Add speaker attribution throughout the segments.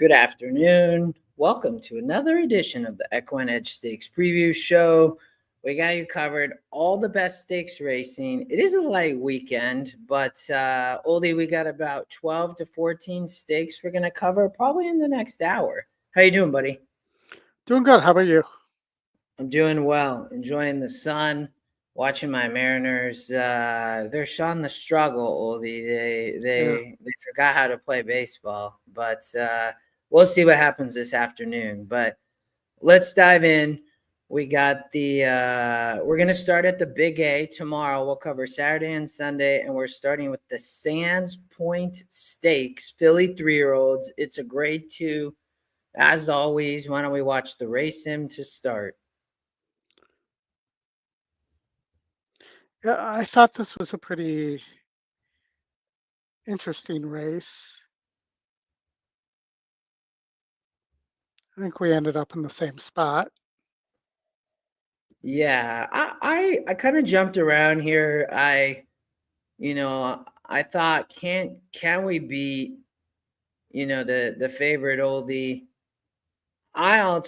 Speaker 1: Good afternoon. Welcome to another edition of the EquinEdge Stakes Preview Show. We got you covered all the best stakes racing. It is a light weekend, but Oldy, we got about 12 to 14 stakes we're going to cover probably in the next hour. How you doing, buddy?
Speaker 2: Doing good. How about you?
Speaker 1: I'm doing well. Enjoying the sun. Watching my Mariners. They're showing the struggle, Oldy. They forgot how to play baseball, but we'll see what happens this afternoon. But let's dive in. We got we're going to start at the Big A tomorrow. We'll cover Saturday and Sunday, and we're starting with the Sands Point Stakes, Philly 3-year-olds. It's a grade 2. As always, why don't we watch the race sim to start?
Speaker 2: Yeah, I thought this was a pretty interesting race. I think we ended up in the same spot.
Speaker 1: Yeah, I kind of jumped around here. I thought can we beat the favorite Oldie? I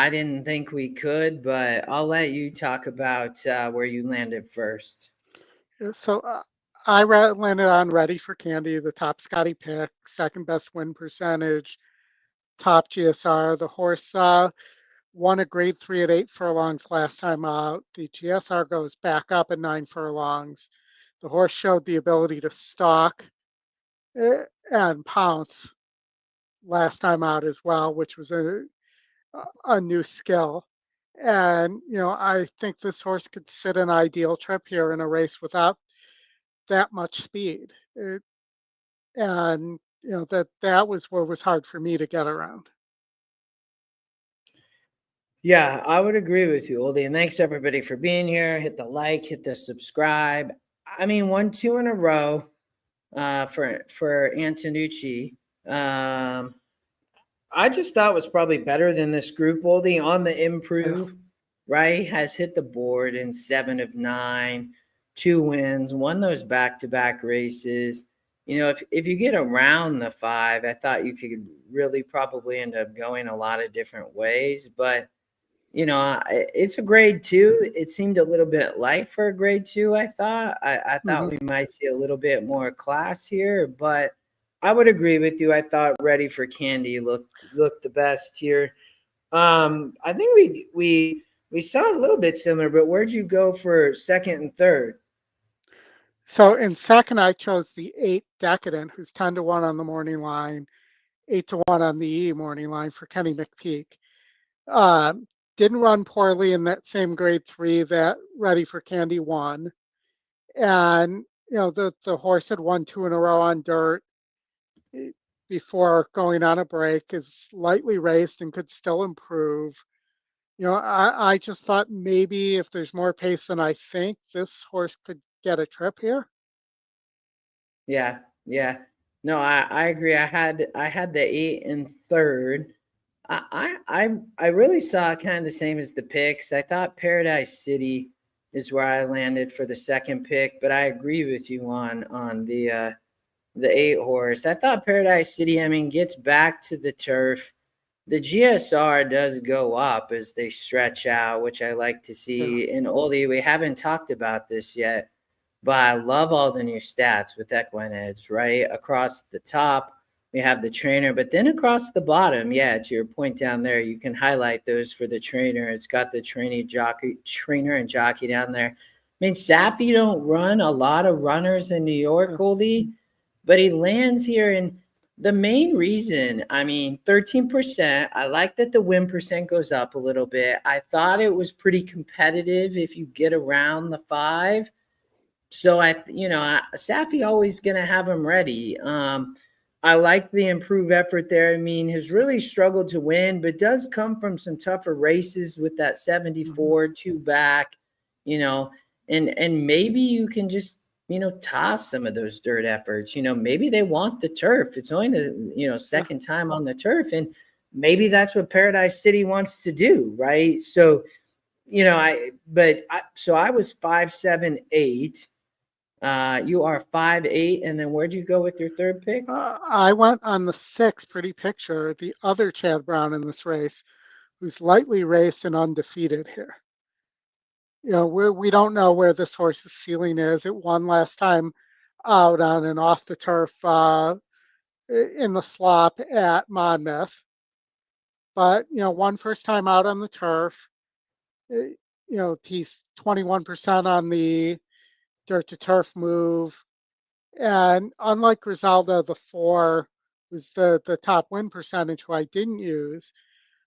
Speaker 1: didn't think we could, but I'll let you talk about where you landed first.
Speaker 2: So I landed on Ready for Candy, the top Scotty pick, second best win percentage, top GSR. The horse won a grade 3 at 8 furlongs last time out. The GSR goes back up at 9 furlongs. The horse showed the ability to stalk and pounce last time out as well, which was a new skill. And, I think this horse could sit an ideal trip here in a race without that much speed. And, that was what was hard for me to get around.
Speaker 1: Yeah, I would agree with you, Oldie. And thanks everybody for being here. Hit the like, hit the subscribe. I mean, 1-2 in a row for Antonucci. I just thought was probably better than this group, Oldie, on the improve, right? Has hit the board in 7 of 9, 2 wins, won those back-to-back races. If you get around the 5, I thought you could really probably end up going a lot of different ways. But, it's a grade 2. It seemed a little bit light for a grade 2, I thought. I thought we might see a little bit more class here, but I would agree with you. I thought Ready for Candy looked the best here. I think we saw a little bit similar, but where'd you go for second and third?
Speaker 2: So in second, I chose the 8 Decadent, who's 10 to 1 on the morning line, 8 to 1 on the E morning line for Kenny McPeak. Didn't run poorly in that same grade 3 that Ready for Candy won. And, the horse had won 2 in a row on dirt before going on a break, is lightly raced and could still improve. I just thought maybe if there's more pace than I think, this horse could get a trip here.
Speaker 1: Yeah. No, I agree. I had the 8 in third. I really saw kind of the same as the picks. I thought Paradise City is where I landed for the second pick, but I agree with you on the 8 horse. I thought Paradise City, gets back to the turf. The GSR does go up as they stretch out, which I like to see. And Oldie, we haven't talked about this yet, but I love all the new stats with EquinEdge, right? Across the top, we have the trainer, but then across the bottom, to your point down there, you can highlight those for the trainer. It's got the trainer and jockey down there. Safi don't run a lot of runners in New York, Oldie, but he lands here. And the main reason, 13%, I like that the win percent goes up a little bit. I thought it was pretty competitive if you get around the 5. So Safi always going to have him ready. I like the improved effort there. Has really struggled to win, but does come from some tougher races with that 74 2 back, and maybe you can just, toss some of those dirt efforts. Maybe they want the turf. It's only the, second time on the turf. And maybe that's what Paradise City wants to do. Right. So, I was 5, 7, 8. You are 5'8", and then where'd you go with your third pick?
Speaker 2: I went on the 6 Pretty Picture, the other Chad Brown in this race, who's lightly raced and undefeated here. We don't know where this horse's ceiling is. It won last time out on an off the turf in the slop at Monmouth, but one first time out on the turf. He's 21% on the dirt to turf move, and unlike Griselda, the 4, who's the top win percentage, who I didn't use,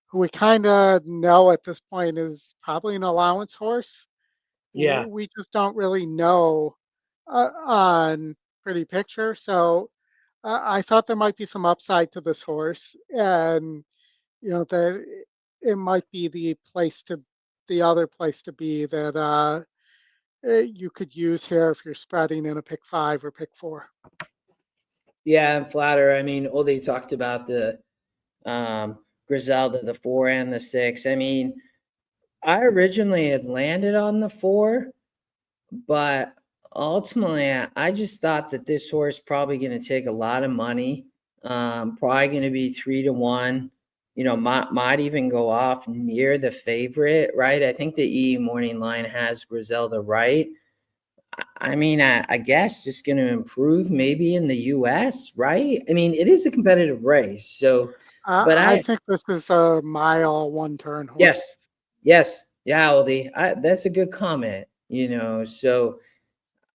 Speaker 2: who we kind of know at this point is probably an allowance horse.
Speaker 1: Yeah.
Speaker 2: We just don't really know on Pretty Picture. So I thought there might be some upside to this horse, and that it might be the other place to be that you could use here if you're spreading in a pick 5 or pick 4.
Speaker 1: Yeah, and flatter. I mean, Oldy talked about the Griselda, the 4 and the 6. I mean, I originally had landed on the 4, but ultimately I just thought that this horse probably going to take a lot of money. Probably going to be 3-1. Might even go off near the favorite, right? I think the E morning line has Griselda right. I mean, I guess just going to improve maybe in the U.S., right? I mean, it is a competitive race, so. But
Speaker 2: I think this is a mile 1 turn horse.
Speaker 1: Yes, yeah, Aldi. That's a good comment. So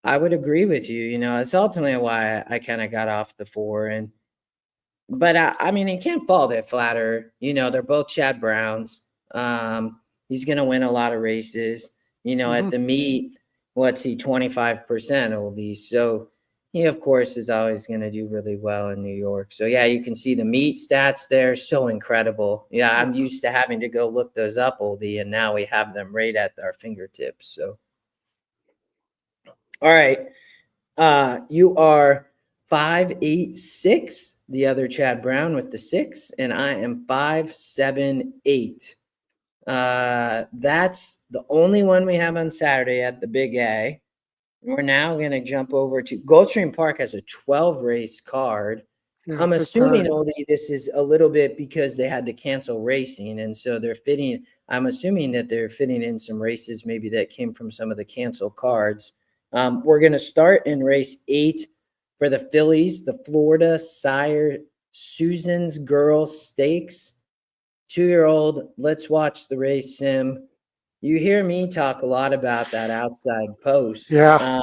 Speaker 1: I would agree with you. It's ultimately why I kind of got off the 4, but I mean, you can't fault it, Flatter. They're both Chad Browns. He's going to win a lot of races. At the meet, what's he, 25% Oldies. So he, of course, is always going to do really well in New York. So, yeah, you can see the meet stats there. So incredible. Yeah, I'm used to having to go look those up, Oldie, and now we have them right at our fingertips. So, all right. You are 5'8", the other Chad Brown with the 6, and I am 5'7", 8. That's the only one we have on Saturday at the Big A. We're now going to jump over to Gulfstream Park has a 12 race card.
Speaker 2: Yeah,
Speaker 1: I'm assuming only this is a little bit because they had to cancel racing, and so I'm assuming that they're fitting in some races maybe that came from some of the canceled cards. We're going to start in race 8 for the fillies, the Florida Sire Susan's Girl Stakes. 2-year-old, let's watch the race, Sim. You hear me talk a lot about that outside post.
Speaker 2: Yeah.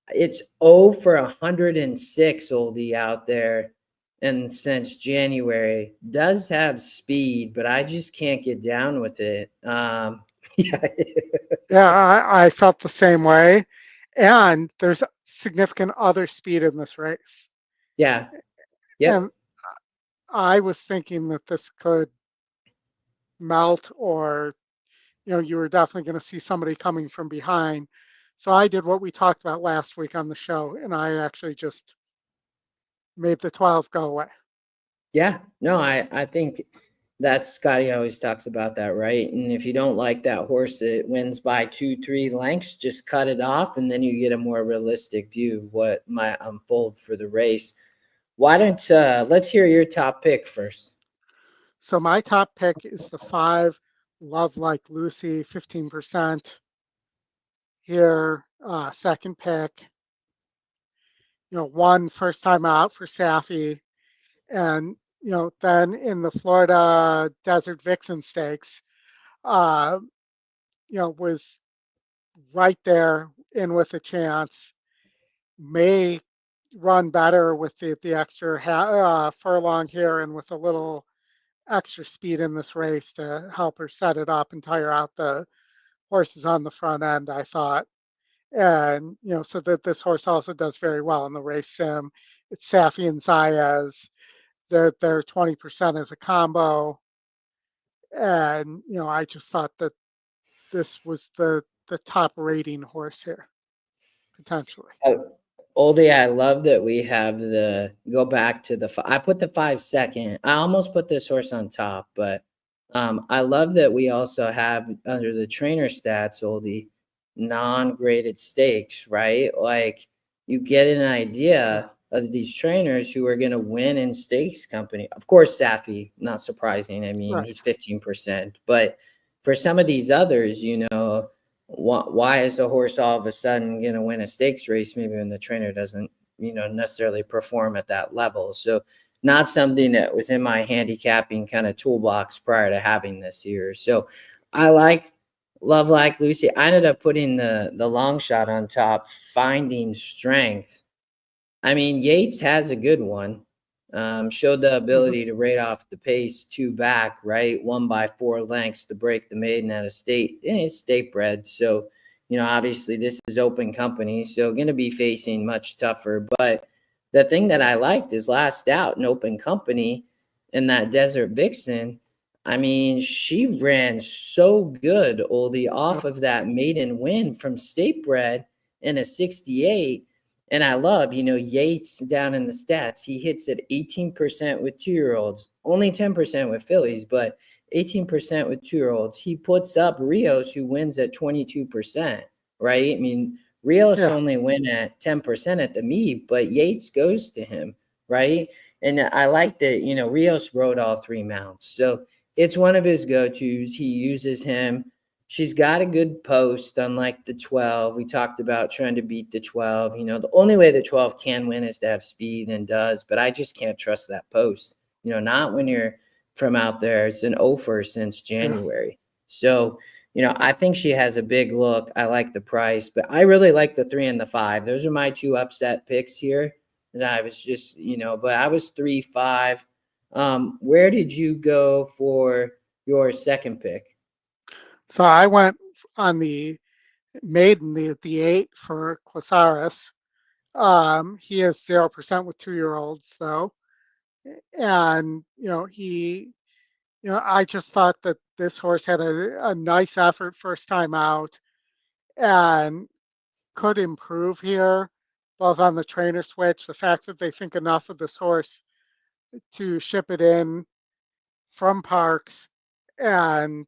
Speaker 1: It's 0 for 106, Oldie, out there. And since January, does have speed, but I just can't get down with it.
Speaker 2: Yeah, I felt the same way. And there's significant other speed in this race.
Speaker 1: Yeah. Yep.
Speaker 2: And I was thinking that this could melt, or you were definitely going to see somebody coming from behind. So I did what we talked about last week on the show, and I actually just made the 12 go away.
Speaker 1: Yeah. No, I think that's Scotty always talks about that, right? And if you don't like that horse that wins by 2-3 lengths, just cut it off, and then you get a more realistic view of what might unfold for the race. Why don't let's hear your top pick first.
Speaker 2: So my top pick is the 5 Love Like Lucy, 15% here. Second pick, 1 first time out for Safi, and then in the Florida Desert Vixen Stakes, was right there in with a chance. May run better with the extra furlong here, and with a little extra speed in this race to help her set it up and tire out the horses on the front end, I thought. And so that this horse also does very well in the race sim. It's Safi and Zayas. They're 20% as a combo. And I just thought that this was the top rating horse here, potentially.
Speaker 1: Oldie, I love that we have go back to I put the 5 second. I almost put this horse on top, but I love that we also have under the trainer stats, Oldie, non-graded stakes, right? Like you get an idea of these trainers who are going to win in stakes company. Of course, Safi, not surprising. I mean,
Speaker 2: Right.
Speaker 1: he's 15%, but for some of these others, why is a horse all of a sudden going to win a stakes race? Maybe when the trainer doesn't, necessarily perform at that level. So not something that was in my handicapping kind of toolbox prior to having this year. So I like Love Like Lucy. I ended up putting the long shot on top, Finding Strength. I mean, Yates has a good one. Showed the
Speaker 2: Mhm.
Speaker 1: ability to rate off the pace 2 back, right? 1 by 4 lengths to break the maiden at a state. It's state bred. So, obviously this is open company. So going to be facing much tougher. But the thing that I liked is last out in open company in that Desert Vixen. I mean, she ran so good, Oldie,
Speaker 2: Yep.
Speaker 1: off of that maiden win from state bred in a 68. And I love, Yates down in the stats. He hits at 18% with 2-year-olds, only 10% with fillies, but 18% with 2-year-olds. He puts up Rios, who wins at 22%, right? I mean, Rios
Speaker 2: Yeah.
Speaker 1: only win at 10% at the meet, but Yates goes to him, right? And I like that, Rios rode all 3 mounts. So it's one of his go-tos. He uses him. She's got a good post, unlike the 12. We talked about trying to beat the 12. The only way the 12 can win is to have speed, and does, but I just can't trust that post. Not when you're from out there. It's an offer since
Speaker 2: Yeah.
Speaker 1: January. So, I think she has a big look. I like the price, but I really like the 3 and the 5. Those are my 2 upset picks here. And I was just, but I was 3-5. Where did you go for your second pick?
Speaker 2: So I went on the maiden, the 8 for Clasaris. He is 0% with 2-year-olds though. And, I just thought that this horse had a nice effort first time out and could improve here, both on the trainer switch, the fact that they think enough of this horse to ship it in from Parks and,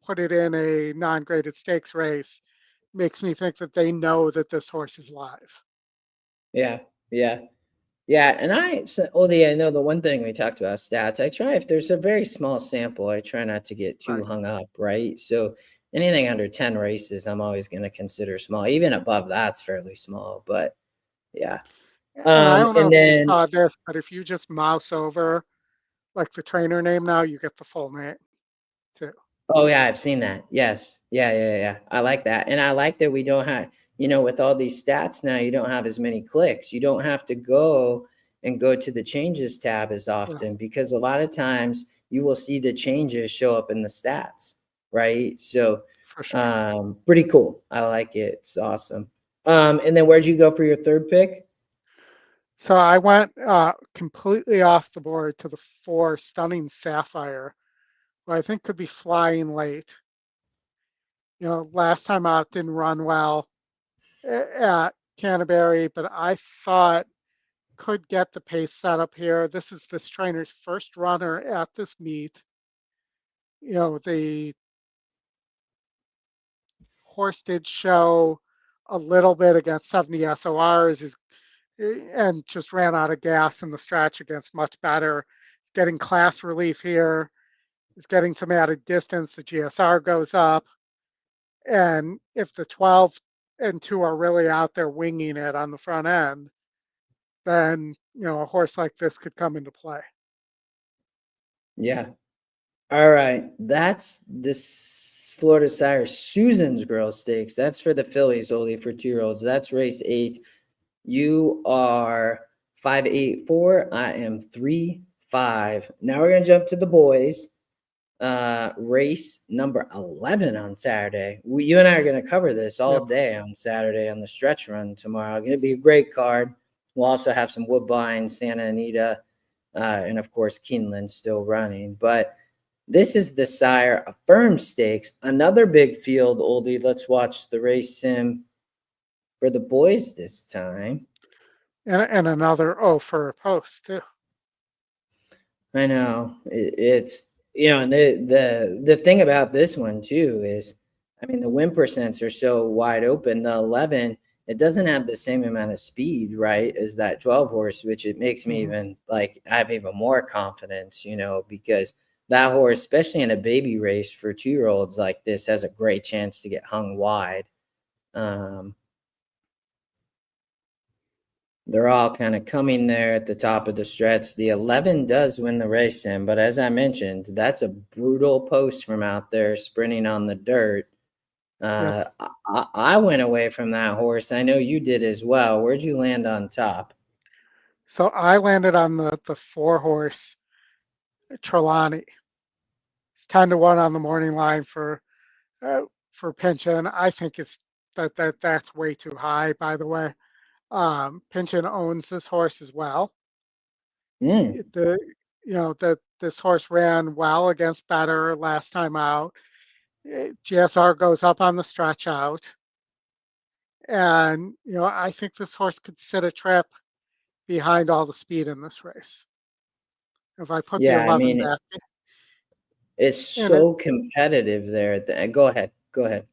Speaker 2: put it in a non-graded stakes race makes me think that they know that this horse is live.
Speaker 1: Yeah, yeah, yeah. And Oldie, I know the one thing we talked about stats. I try, if there's a very small sample, I try not to get too
Speaker 2: Right.
Speaker 1: hung up, right? So anything under 10 races, I'm always going to consider small. Even above that's fairly small, but yeah.
Speaker 2: And I don't know
Speaker 1: And
Speaker 2: if you
Speaker 1: then
Speaker 2: saw this, but if you just mouse over like the trainer name now, you get the full name too.
Speaker 1: Oh yeah, I've seen that. Yes. Yeah, yeah, yeah. I like that. And I like that we don't have, with all these stats now, you don't have as many clicks. You don't have to go to the changes tab as
Speaker 2: Yeah,
Speaker 1: often, because a lot of times you will see the changes show up in the stats, right? So
Speaker 2: for sure.
Speaker 1: pretty cool. I like it. It's awesome. And then where'd you go for your third pick?
Speaker 2: So I went completely off the board to the 4 Stunning Sapphire, who I think could be flying late. Last time out didn't run well at Canterbury, but I thought could get the pace set up here. This is this trainer's first runner at this meet. The horse did show a little bit against 70 SORs and just ran out of gas in the stretch against much better. It's getting class relief here. It's getting some added distance. The GSR goes up. And if the 12 and 2 are really out there winging it on the front end, then, a horse like this could come into play.
Speaker 1: Yeah. All right. That's this Florida Sire Susan's Girl Stakes. That's for the fillies only, for 2-year-olds. That's race 8. You are 5-8-4. I am 3-5. Now we're gonna jump to the boys. Race number 11 on Saturday. You and I are gonna cover this all
Speaker 2: Yep,
Speaker 1: day on Saturday on the stretch run tomorrow. Gonna be a great card. We'll also have some Woodbine, Santa Anita, and of course Keeneland still running. But this is the Sire Affirm Stakes, another big field, Oldie. Let's watch the race sim for the boys this time.
Speaker 2: and another for a post too.
Speaker 1: I know it's and the thing about this one too is I mean, the win percents are so wide open. The 11, it doesn't have the same amount of speed, right, as that 12 horse, which it makes me
Speaker 2: Mhm.
Speaker 1: even like I have even more confidence, because that horse, especially in a baby race for 2-year-olds like this, has a great chance to get hung wide. Um, they're all kind of coming there at the top of the stretch. The 11 does win the race, Sam, but as I mentioned, that's a brutal post from out there sprinting on the dirt.
Speaker 2: Yep.
Speaker 1: I went away from that horse. I know you did as well. Where'd you land on top?
Speaker 2: So I landed on the 4 horse Trelawney. It's 10-1 on the morning line for pension. I think that's way too high, by the way. Pension owns this horse as well.
Speaker 1: Mm,
Speaker 2: The that this horse ran well against better last time out. GSR goes up on the stretch out, and I think this horse could sit a trip behind all the speed in this race. If I put the
Speaker 1: yeah, I
Speaker 2: 11
Speaker 1: mean,
Speaker 2: back
Speaker 1: it's
Speaker 2: in it,
Speaker 1: so competitive there. Go ahead. Go ahead.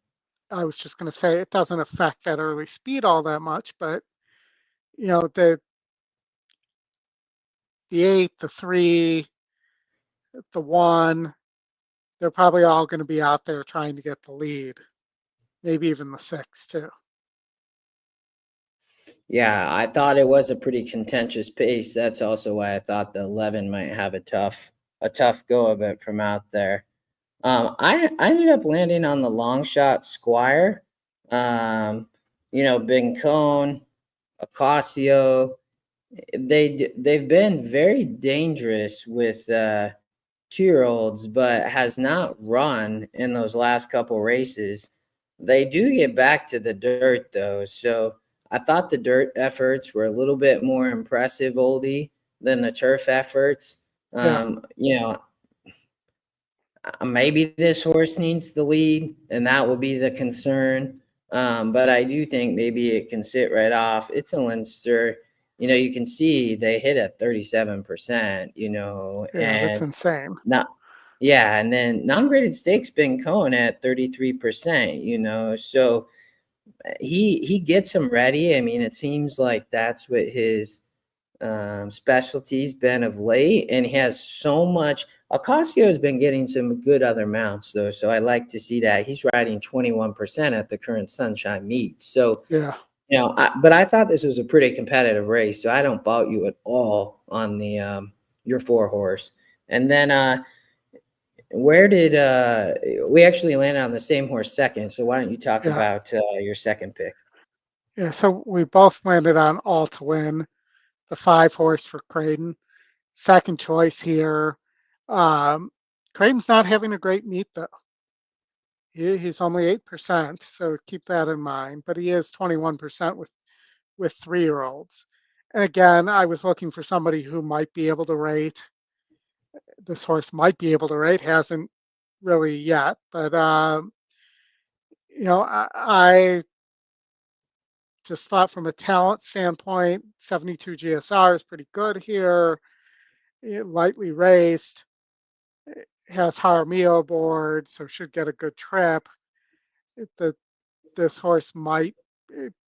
Speaker 2: I was just going to say it doesn't affect that early speed all that much, but you know the 8, the 3, the 1, they're probably all going to be out there trying to get the lead, maybe even the 6 too.
Speaker 1: Yeah, I thought it was a pretty contentious pace. That's also why I thought the 11 might have a tough go of it from out there. I ended up landing on the long shot Squire. Um, Bincone, Ocasio. They've been very dangerous with 2-year-olds, but has not run in those last couple races. They do get back to the dirt though, so I thought the dirt efforts were a little bit more impressive, Oldie, than the turf efforts.
Speaker 2: Yeah,
Speaker 1: Maybe this horse needs the lead, and that will be the concern. But I do think maybe it can sit right off. It's a Leinster. You can see they hit at 37%,
Speaker 2: yeah, that's
Speaker 1: and
Speaker 2: insane.
Speaker 1: not, yeah, and then non-graded stakes been going at 33%, so he gets him ready. I mean, it seems like that's what his specialty's been of late, and he has so much. Ocasio has been getting some good other mounts though, so I like to see that he's riding 21% at the current Sunshine meet. So
Speaker 2: Yeah.
Speaker 1: but I thought this was a pretty competitive race, so I don't fault you at all on the your 4 horse. And then where did we actually landed on the same horse second? So why don't you talk
Speaker 2: Yeah.
Speaker 1: about your second pick?
Speaker 2: Yeah. So we both landed on all to win, the 5 horse for Creighton. Second choice here. Um, Creighton's not having a great meet though. He's only 8%, so keep that in mind. But he is 21% with 3-year-olds. And again, I was looking for somebody who might be able to rate. This horse might be able to rate, hasn't really yet, but I just thought from a talent standpoint, 72 GSR is pretty good here. Lightly raced, has Jaramillo aboard, so should get a good trip. That this horse might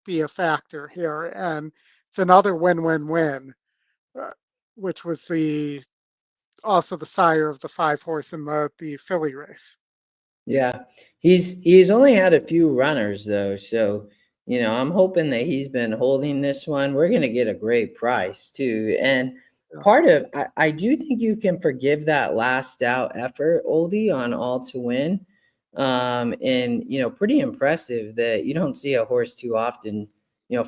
Speaker 2: be a factor here, and it's another win-win-win, uh, which was the also the sire of the 5 horse in the filly race.
Speaker 1: Yeah, he's only had a few runners though, so I'm hoping that he's been holding this one. We're gonna get a great price too, and
Speaker 2: Yeah,
Speaker 1: part of I do think you can forgive that last out effort, Oldie, on all to win. And pretty impressive that you don't see a horse too often.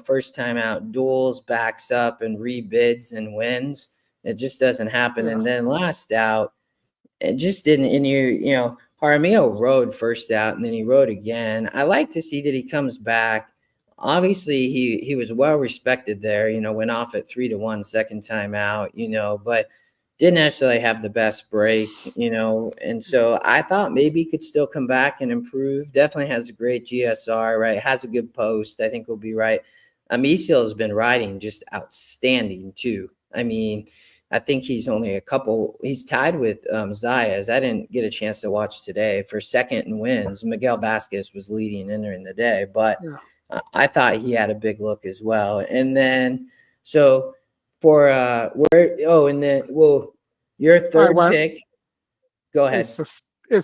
Speaker 1: First time out duels, backs up and rebids and wins. It just doesn't happen.
Speaker 2: yeah,
Speaker 1: And then last out it just didn't. And Jaramillo rode first out, and then he rode again. I like to see that he comes back. Obviously, he was well respected there. Went off at 3-1 second time out. But didn't necessarily have the best break. And so I thought maybe he could still come back and improve. Definitely has a great GSR, right? Has a good post. I think we'll be right. Amicio has been riding just outstanding too. I mean, I think he's only he's tied with Zayas. I didn't get a chance to watch today for second in wins. Miguel Vasquez was leading entering the day, but
Speaker 2: Yeah.
Speaker 1: I thought he had a big look as well. And then, so for and then, well, your
Speaker 2: I
Speaker 1: third
Speaker 2: went,
Speaker 1: pick, go
Speaker 2: it's
Speaker 1: ahead.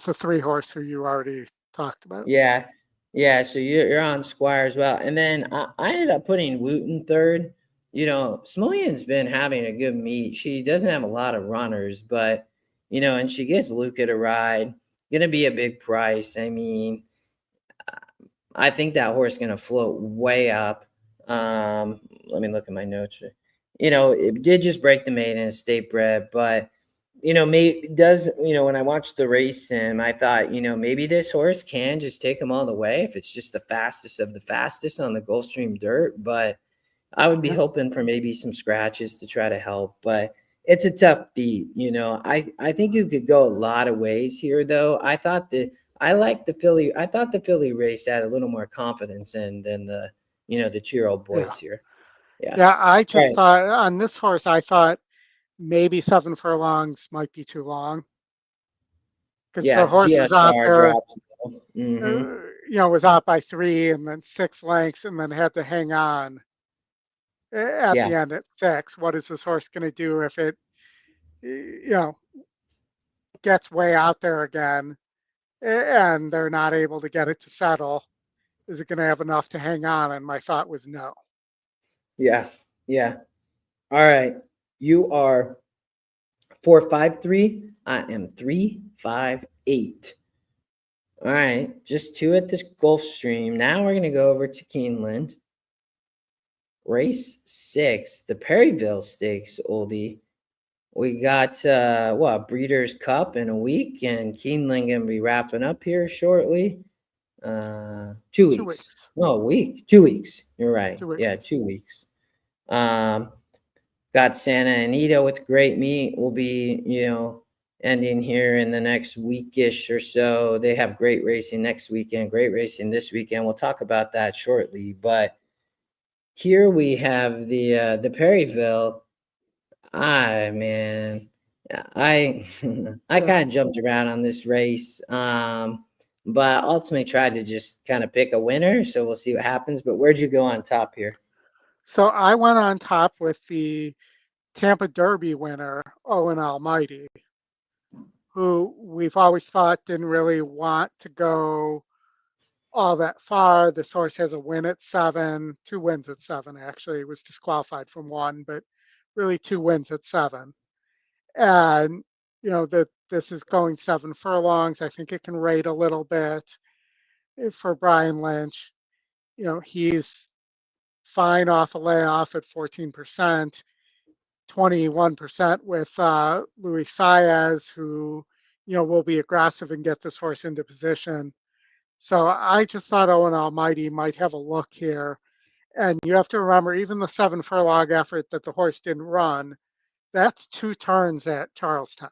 Speaker 2: the 3 horse who you already talked about.
Speaker 1: Yeah. Yeah. So you're on Squire as well. And then I ended up putting Wooten third. Smillian's been having a good meet. She doesn't have a lot of runners, but, and she gets Luca to ride. Going to be a big price. I mean, I think that horse is going to float way up. Let me look at my notes. It did just break the maiden state bred, but when I watched the race sim, I thought, maybe this horse can just take them all the way if it's just the fastest of the fastest on the Gulfstream dirt. But I would be
Speaker 2: Yeah.
Speaker 1: hoping for maybe some scratches to try to help. But it's a tough beat. I think you could go a lot of ways here, though. I like the Philly. I thought the Philly race had a little more confidence than the 2-year-old
Speaker 2: Yeah.
Speaker 1: boys here. Yeah.
Speaker 2: Yeah. I just
Speaker 1: Right.
Speaker 2: thought on this horse, I thought maybe 7 furlongs might be too long because the
Speaker 1: Yeah.
Speaker 2: horse was out
Speaker 1: GSR
Speaker 2: there,
Speaker 1: drops. Mm-hmm.
Speaker 2: was out by 3 and then 6 lengths and then had to hang on at
Speaker 1: Yeah.
Speaker 2: the end at 6. What is this horse going to do if it, gets way out there again and they're not able to get it to settle? Is it going to have enough to hang on? And my thought was no.
Speaker 1: Yeah. Yeah. All right. You are 453. I am 358. All right. Just two at this Gulfstream. Now we're gonna go over to Keeneland. Race 6, the Perryville Stakes, Oldie. We got Breeders' Cup in a week, and Keeneland gonna be wrapping up here shortly. 2
Speaker 2: 2
Speaker 1: weeks.
Speaker 2: weeks.
Speaker 1: No, a week. 2 weeks. You're right.
Speaker 2: 2 weeks.
Speaker 1: Yeah, 2 weeks. Got Santa Anita with great meet. We'll be, ending here in the next weekish or so. They have great racing next weekend, great racing this weekend. We'll talk about that shortly. But here we have the Perryville. Man, I I
Speaker 2: Yeah.
Speaker 1: kind of jumped around on this race. But ultimately tried to just kind of pick a winner. So we'll see what happens. But where'd you go on top here?
Speaker 2: So I went on top with the Tampa Derby winner, Owen Almighty, who we've always thought didn't really want to go all that far. This horse has a win at 7, 2 wins at 7, actually. He was disqualified from 1, but really 2 wins at 7. And, that this is going 7 furlongs. I think it can rate a little bit for Brian Lynch. He's fine off a layoff at 14%. 21% with Luis Saez, who, will be aggressive and get this horse into position. So I just thought Owen Almighty might have a look here. And you have to remember, even the 7 furlong effort that the horse didn't run, that's 2 turns at Charlestown.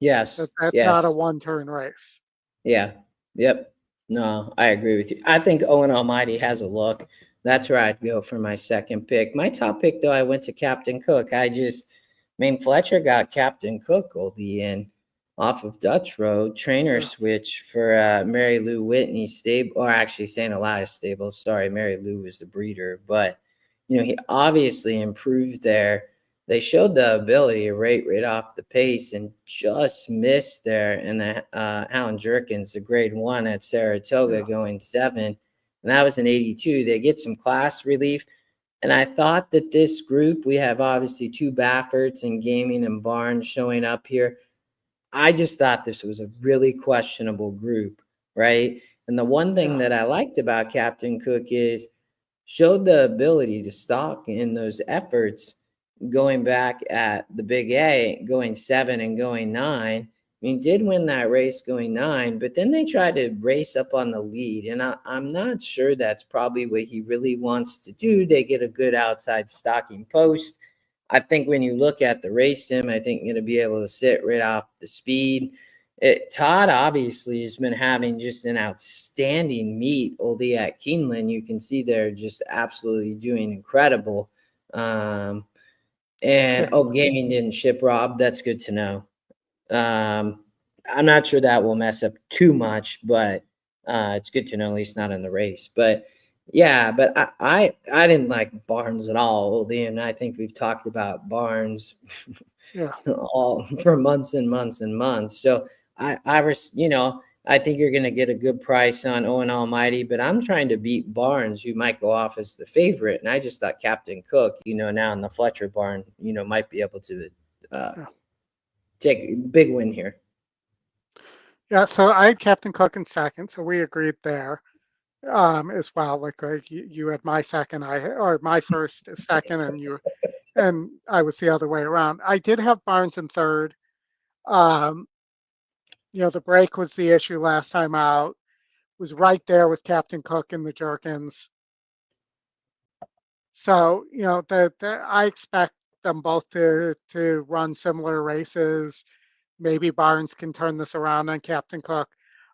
Speaker 1: Yes.
Speaker 2: That's not a
Speaker 1: Yes.
Speaker 2: 1-turn race.
Speaker 1: Yeah. Yep. No, I agree with you. I think Owen Almighty has a look. That's where I'd go for my second pick. My top pick, though, I went to Captain Cook. Fletcher got Captain Cook, Goldie, in off of Dutch Road. Trainer
Speaker 2: Yeah.
Speaker 1: switch for Mary Lou Whitney stable, or actually St. Elias stable. Sorry, Mary Lou was the breeder. But, he obviously improved there. They showed the ability to rate right off the pace and just missed there in the Hound Jerkins, the grade 1 at Saratoga,
Speaker 2: Yeah.
Speaker 1: going 7. And that was an 82. They get some class relief. And I thought that this group, we have obviously 2 Bafferts and Gaming and Barnes showing up here. I just thought this was a really questionable group, right? And the one thing
Speaker 2: Yeah.
Speaker 1: that I liked about Captain Cook is showed the ability to stalk in those efforts going back at the Big A, going 7 and going 9. I mean, did win that race going 9, but then they tried to race up on the lead. And I'm not sure that's probably what he really wants to do. They get a good outside stalking post. I think when you look at the race sim, I think you're going to be able to sit right off the speed. Todd obviously has been having just an outstanding meet. Oldie at Keeneland, you can see they're just absolutely doing incredible. And
Speaker 2: Yeah.
Speaker 1: gaming didn't ship, Rob. That's good to know. I'm not sure that will mess up too much, but it's good to know at least not in the race. But yeah, but I didn't like Barnes at all, Oldy, and I think we've talked about Barnes
Speaker 2: Yeah.
Speaker 1: all for months and months and months. So I was, I think you're going to get a good price on Owen Almighty, but I'm trying to beat Barnes, who might go off as the favorite. And I just thought Captain Cook, now in the Fletcher barn, might be able to
Speaker 2: Yeah.
Speaker 1: take a big win here.
Speaker 2: Yeah. So I had Captain Cook in second, so we agreed there as well. Like you had my second, or my first, second, and I was the other way around. I did have Barnes in third. Um, the break was the issue last time out. Was right there with Captain Cook and the Jerkins. So, I expect them both to run similar races. Maybe Barnes can turn this around on Captain Cook.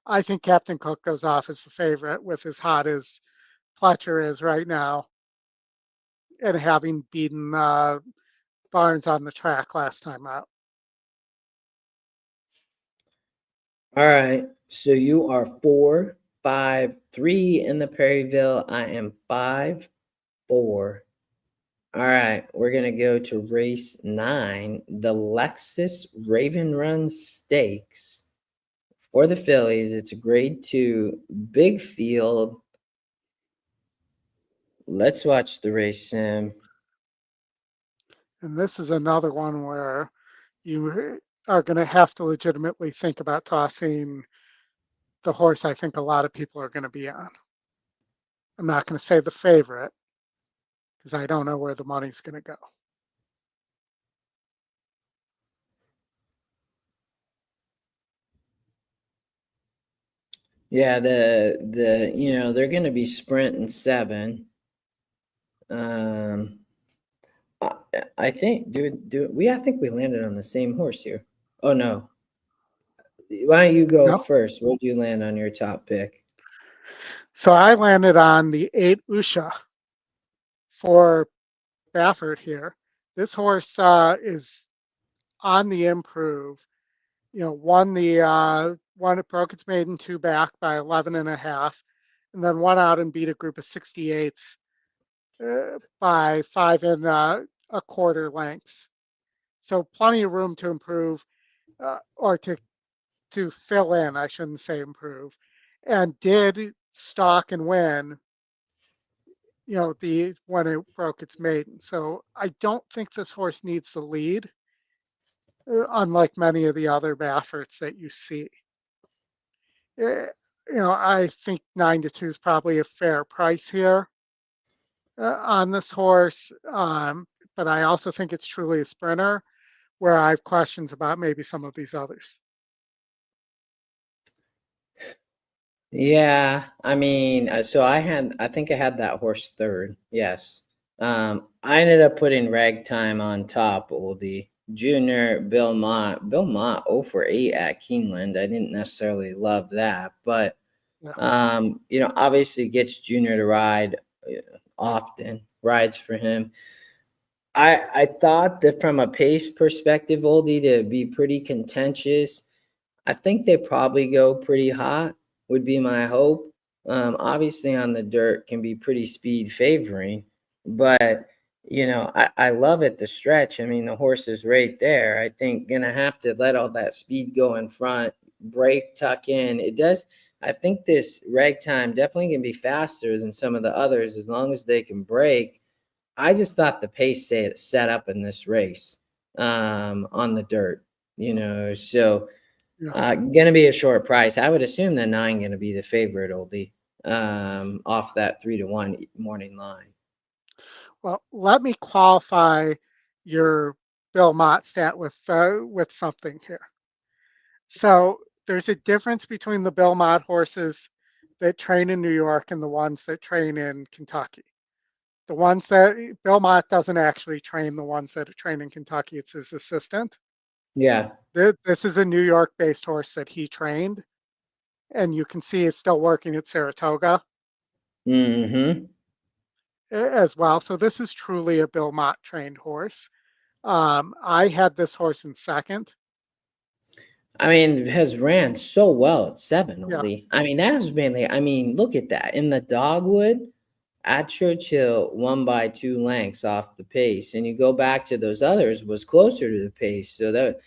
Speaker 2: I think Captain Cook goes off as the favorite with as hot as Fletcher is right now, and having beaten Barnes on the track last time out.
Speaker 1: All right. So you are 4, 5, 3 in the Perryville. I am 5, 4. All right. We're going to go to race 9, the Lexus Raven Run Stakes for the fillies. It's a grade 2, big field. Let's watch the race sim.
Speaker 2: And this is another one where you are going to have to legitimately think about tossing the horse I think a lot of people are going to be on. I'm not going to say the favorite because I don't know where the money's going to go.
Speaker 1: Yeah, they're going to be sprinting 7. I I think I think we landed on the same horse here. Oh no. Why don't you go
Speaker 2: No.
Speaker 1: first? Where'd you land on your top pick?
Speaker 2: So I landed on the 8 Usha for Baffert here. This horse is on the improve. Won it, broke its maiden 2 back by 11 and a half, and then won out and beat a group of 68s by 5 and a quarter lengths. So plenty of room to improve, or to fill in, I shouldn't say improve, and did stalk and win, when it broke its maiden. So I don't think this horse needs the lead, unlike many of the other Bafferts that you see. I think 9-2 is probably a fair price here on this horse. But I also think it's truly a sprinter, where I have questions about maybe some of these others.
Speaker 1: Yeah, I mean, so I think I had that horse third. Yes. I ended up putting Ragtime on top, Oldie. Junior Belmont 0 for 8 at Keeneland. I didn't necessarily love that, but
Speaker 2: Yeah.
Speaker 1: Obviously gets Junior to ride often, rides for him. I thought that from a pace perspective, Oldie, to be pretty contentious, I think they probably go pretty hot, would be my hope. Obviously on the dirt can be pretty speed favoring, but I love it, the stretch. I mean, the horse is right there. I think gonna have to let all that speed go in front, break, tuck in. It does. I think this Ragtime definitely can be faster than some of the others as long as they can break. I just thought the pace set up in this race on the dirt, so
Speaker 2: Yeah.
Speaker 1: gonna be a short price. I would assume the 9 gonna be the favorite, Oldie, off that 3-1 morning line.
Speaker 2: Well, let me qualify your Bill Mott stat with something here. So there's a difference between the Bill Mott horses that train in New York and the ones that train in Kentucky. The ones that Bill Mott doesn't actually train, the ones that train in Kentucky, it's his assistant.
Speaker 1: Yeah.
Speaker 2: This is a New York-based horse that he trained, and you can see it's still working at Saratoga
Speaker 1: Mm-hmm.
Speaker 2: as well. So this is truly a Bill Mott trained horse. I had this horse in second.
Speaker 1: I mean, has ran so well at 7,
Speaker 2: Yeah,
Speaker 1: Oldy. I mean, that was mainly, I mean, look at that. In the dogwood at Churchill, won by 2 lengths off the pace. And you go back to those others, was closer to the pace. So that,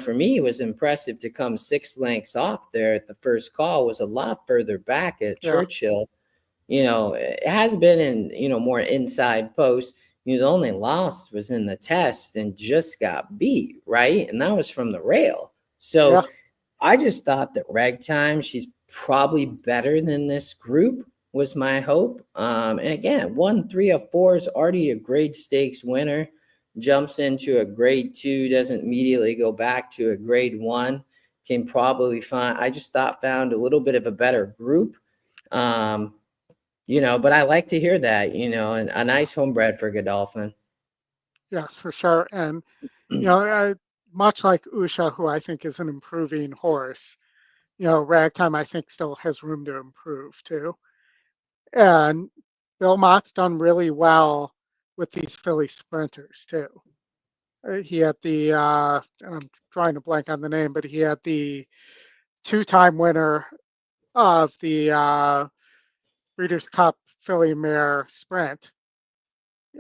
Speaker 1: for me, it was impressive to come 6 lengths off there at the first call, was a lot further back at
Speaker 2: yeah,
Speaker 1: Churchill. It has been in, more inside posts. The only loss was in the test and just got beat, right? And that was from the rail.
Speaker 2: yeah.
Speaker 1: So I just thought that ragtime, she's probably better than this group, was my hope. And again, 1 3 of 4 is already a grade stakes winner, jumps into a grade 2, doesn't immediately go back to a grade 1, can probably find, I just thought found a little bit of a better group. But I like to hear that, and a nice homebred for Godolphin.
Speaker 2: Yes, for sure. And much like Usha, who I think is an improving horse, Ragtime I think still has room to improve too. And Belmont's done really well with these filly sprinters too. He had and I'm trying to blank on the name, but he had the 2-time winner of the Breeders' Cup Filly Mare Sprint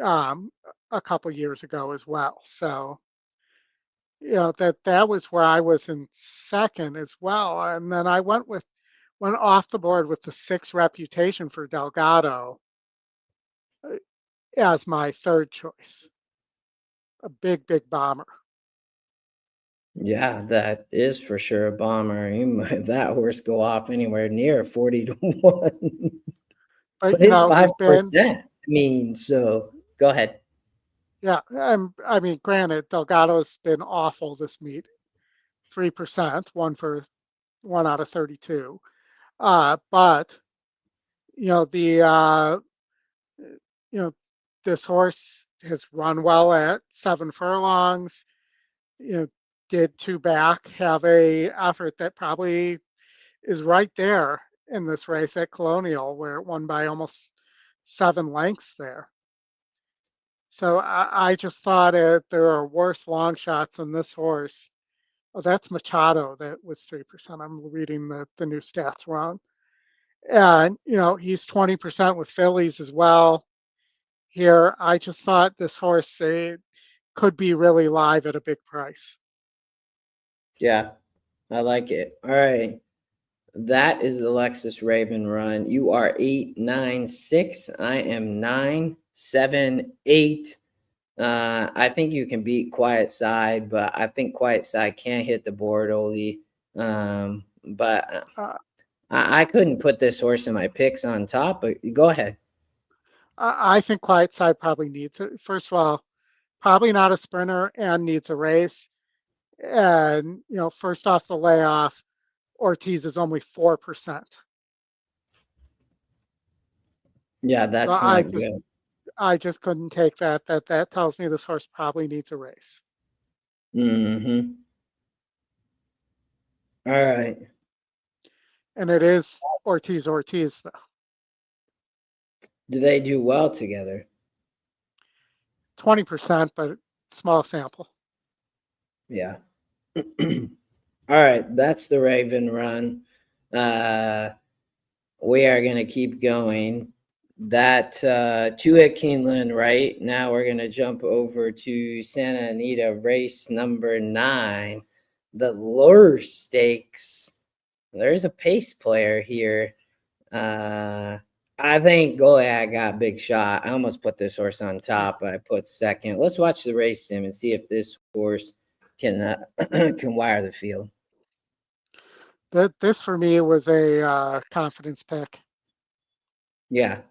Speaker 2: um, a couple years ago as well. So that was where I was in second as well, and then I went off the board with the 6 Reputation for Delgado uh, as my third choice. A big bomber.
Speaker 1: Yeah, that is for sure a bomber. If that horse go off anywhere near 40 to 1.
Speaker 2: But
Speaker 1: But it's
Speaker 2: he's been
Speaker 1: 5%. I mean, so go ahead.
Speaker 2: yeah. I mean, granted, Delgado's been awful this meet. 3%, one out of 32. But the you know this horse has run well at 7 furlongs. Did 2 back, have a effort that probably is right there in this race at Colonial, where it won by almost 7 lengths there. So I just thought there are worse long shots than this horse. Oh, that's Machado that was 3%. I'm reading the new stats wrong. And, he's 20% with fillies as well. Here, I just thought this horse could be really live at a big price.
Speaker 1: Yeah, I like it. All right. That is the Lexus Raven run. You are 8, 9, 6. I am 9, 7, 8. I think you can beat Quiet Side, but I think Quiet Side can't hit the board, Oli. But
Speaker 2: Uh,
Speaker 1: I couldn't put this horse in my picks on top, but go ahead.
Speaker 2: I think Quiet Side probably needs it. First of all, probably not a sprinter and needs a race. And, first off the layoff, Ortiz is only 4%.
Speaker 1: Yeah,
Speaker 2: So
Speaker 1: that's not good.
Speaker 2: I just couldn't take that. That tells me this horse probably needs a race.
Speaker 1: Mm-hmm. All right.
Speaker 2: And it is Ortiz though.
Speaker 1: Do they do well together?
Speaker 2: 20%, but small sample.
Speaker 1: Yeah. All right, that's the Raven run. We are going to keep going. That 2 at Keeneland, right? Now we're going to jump over to Santa Anita, race number 9, the Lure Stakes. There's a pace player here. I think Goliath got big shot. I almost put this horse on top, but I put second. Let's watch the race sim and see if this horse can can wire the field.
Speaker 2: This for me was a confidence pick.
Speaker 1: Yeah.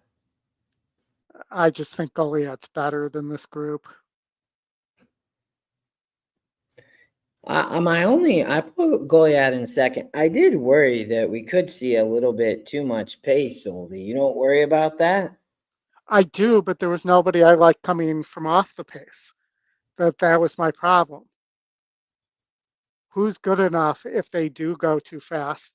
Speaker 2: I just think Goliath's better than this group.
Speaker 1: I put Goliath in second. I did worry that we could see a little bit too much pace, Oldy. You don't worry about that?
Speaker 2: I do, but there was nobody I liked coming from off the pace. That was my problem. Who's good enough if they do go too fast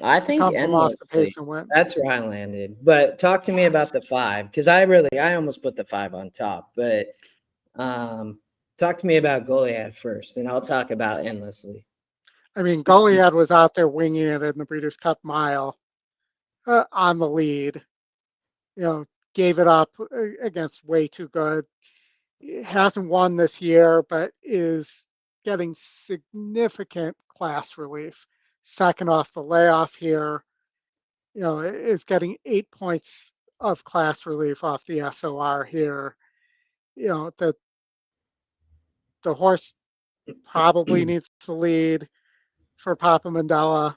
Speaker 1: I
Speaker 2: to
Speaker 1: think
Speaker 2: come from off the
Speaker 1: endlessly.
Speaker 2: pace and win?
Speaker 1: That's where I landed. But talk to me
Speaker 2: Yes.
Speaker 1: about the 5, because I almost put the 5 on top. But Talk to me about Goliath first, and I'll talk about Endlessly.
Speaker 2: I mean, Goliad was out there winging it in the Breeders' Cup Mile on the lead. You know, gave it up against Way Too Good. It hasn't won this year, but is getting significant class relief. Second off the layoff here, is getting 8 points of class relief off the SOR here. That the horse probably needs to lead for Papa Mandela.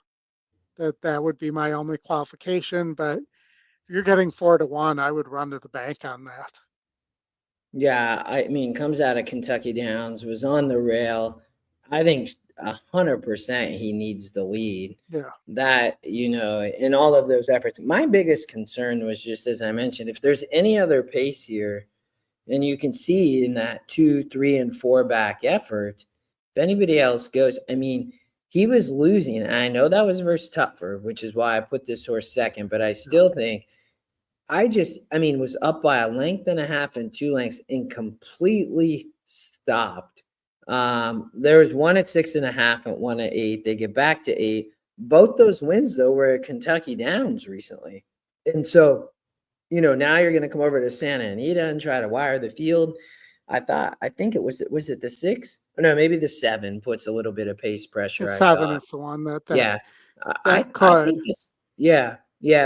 Speaker 2: That would be my only qualification. But if you're getting 4-1, I would run to the bank on that.
Speaker 1: Yeah, I mean, comes out of Kentucky Downs, was on the rail. I think 100% he needs the lead.
Speaker 2: Yeah.
Speaker 1: That, in all of those efforts. My biggest concern was just, as I mentioned, if there's any other pace here, and you can see in that 2, 3, and 4 back effort, if anybody else goes, I mean, he was losing. And I know that was versus Tupfer, which is why I put this horse second, but I still think was up by a length and a half and 2 lengths and completely stopped. There was one at 6.5 and one at 8. They get back to 8. Both those wins, though, were at Kentucky Downs recently. And so, now you're going to come over to Santa Anita and try to wire the field. I think was it the 6? No, maybe the 7 puts a little bit of pace pressure.
Speaker 2: The
Speaker 1: I
Speaker 2: 7
Speaker 1: thought.
Speaker 2: is the one that
Speaker 1: Yeah.
Speaker 2: that
Speaker 1: I
Speaker 2: could.
Speaker 1: think this, yeah,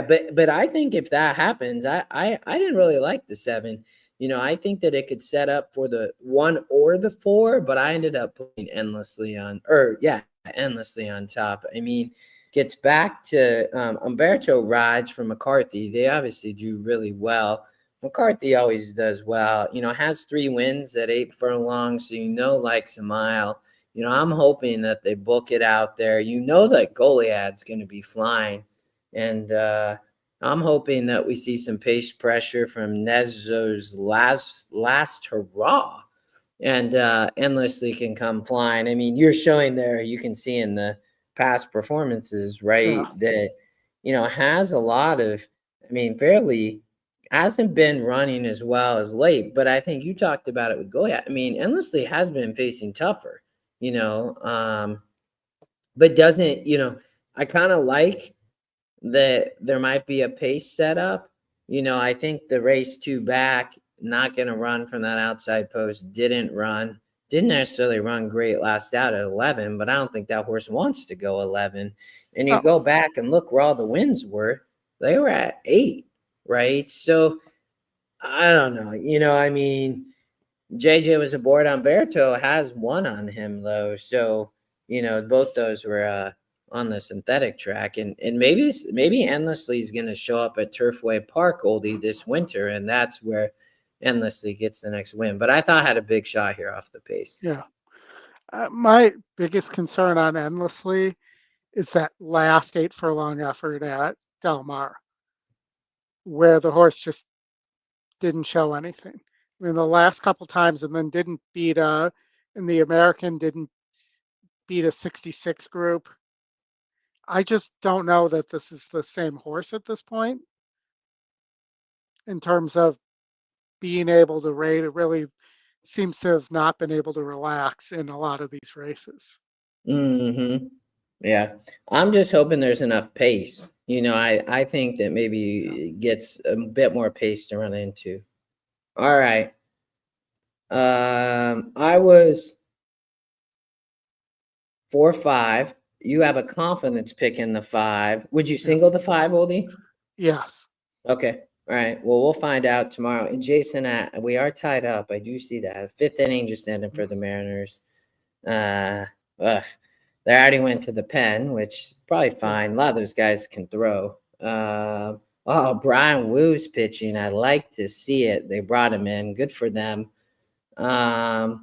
Speaker 1: but I think if that happens, I didn't really like the 7. I think that it could set up for the 1 or the 4, but I ended up putting endlessly on top. I mean, gets back to Umberto rides from McCarthy. They obviously do really well. McCarthy always does well. Has 3 wins at 8 furlongs, so likes a mile. I'm hoping that they book it out there. That Goliad's going to be flying. And I'm hoping that we see some pace pressure from Nezzo's last hurrah. And Endlessly can come flying. I mean, you're showing there, you can see in the past performances, right, that, has a lot of, fairly hasn't been running as well as late, but I think you talked about it with Goliath. I mean, Endlessly has been facing tougher, but doesn't, I kind of like that there might be a pace setup. I think the race 2 back, not going to run from that outside post, didn't necessarily run great last out at 11, but I don't think that horse wants to go 11. And you go back and look where all the wins were, they were at 8, right? So I don't know, JJ was aboard. Umberto has 1 on him though. So, both those were on the synthetic track, and maybe Endlessly is going to show up at Turfway Park, Oldy, this winter, and that's where Endlessly gets the next win. But I thought I had a big shot here off the pace.
Speaker 2: Yeah. My biggest concern on Endlessly is that last 8 furlong effort at Del Mar, where the horse just didn't show anything. I mean, the last couple times, and then didn't beat in the American, didn't beat a 66 group. I just don't know that this is the same horse at this point in terms of being able to rate. It really seems to have not been able to relax in a lot of these races.
Speaker 1: Mm-hmm. Yeah. I'm just hoping there's enough pace. I think that maybe it gets a bit more pace to run into. All right. I was 4-5. You have a confidence pick in the 5. Would you single the 5, Oldie?
Speaker 2: Yes.
Speaker 1: Okay. All right. Well, we'll find out tomorrow. And Jason, we are tied up. I do see that. 5th inning just ended for the Mariners. They already went to the pen, which is probably fine. A lot of those guys can throw. Brian Woo's pitching. I like to see it. They brought him in. Good for them. All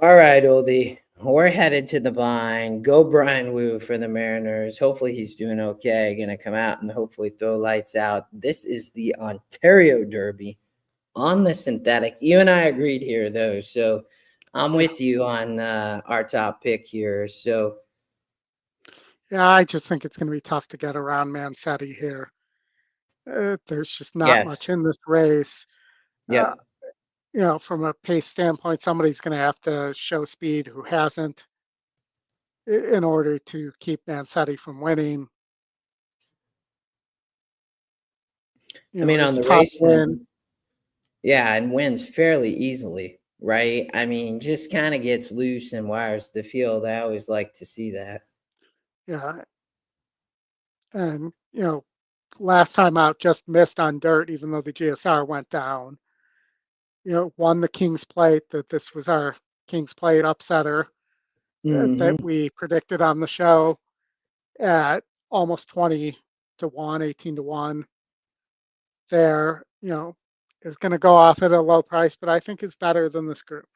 Speaker 1: right, Oldie. We're headed to the blind. Go Brian Woo for the Mariners. Hopefully he's doing okay. Going to come out and hopefully throw lights out. This is the Ontario Derby on the synthetic. You and I agreed here, though. So I'm with you on our top pick here. So
Speaker 2: yeah, I just think it's going to be tough to get around Mancetti here. There's just not much in this race.
Speaker 1: Yep.
Speaker 2: from a pace standpoint, somebody's going to have to show speed who hasn't in order to keep Mancetti from winning.
Speaker 1: I mean, on
Speaker 2: His
Speaker 1: the
Speaker 2: top
Speaker 1: race
Speaker 2: win.
Speaker 1: sim, yeah, and wins fairly easily, right? I mean, just kind of gets loose and wires the field. I always like to see that.
Speaker 2: Yeah. And, last time out just missed on dirt, even though the GSR went down. Won the King's Plate, that this was our King's Plate upsetter that
Speaker 1: Hmm.
Speaker 2: we predicted on the show at almost 20 to 1, 18 to 1 there, is going to go off at a low price, but I think is better than this group.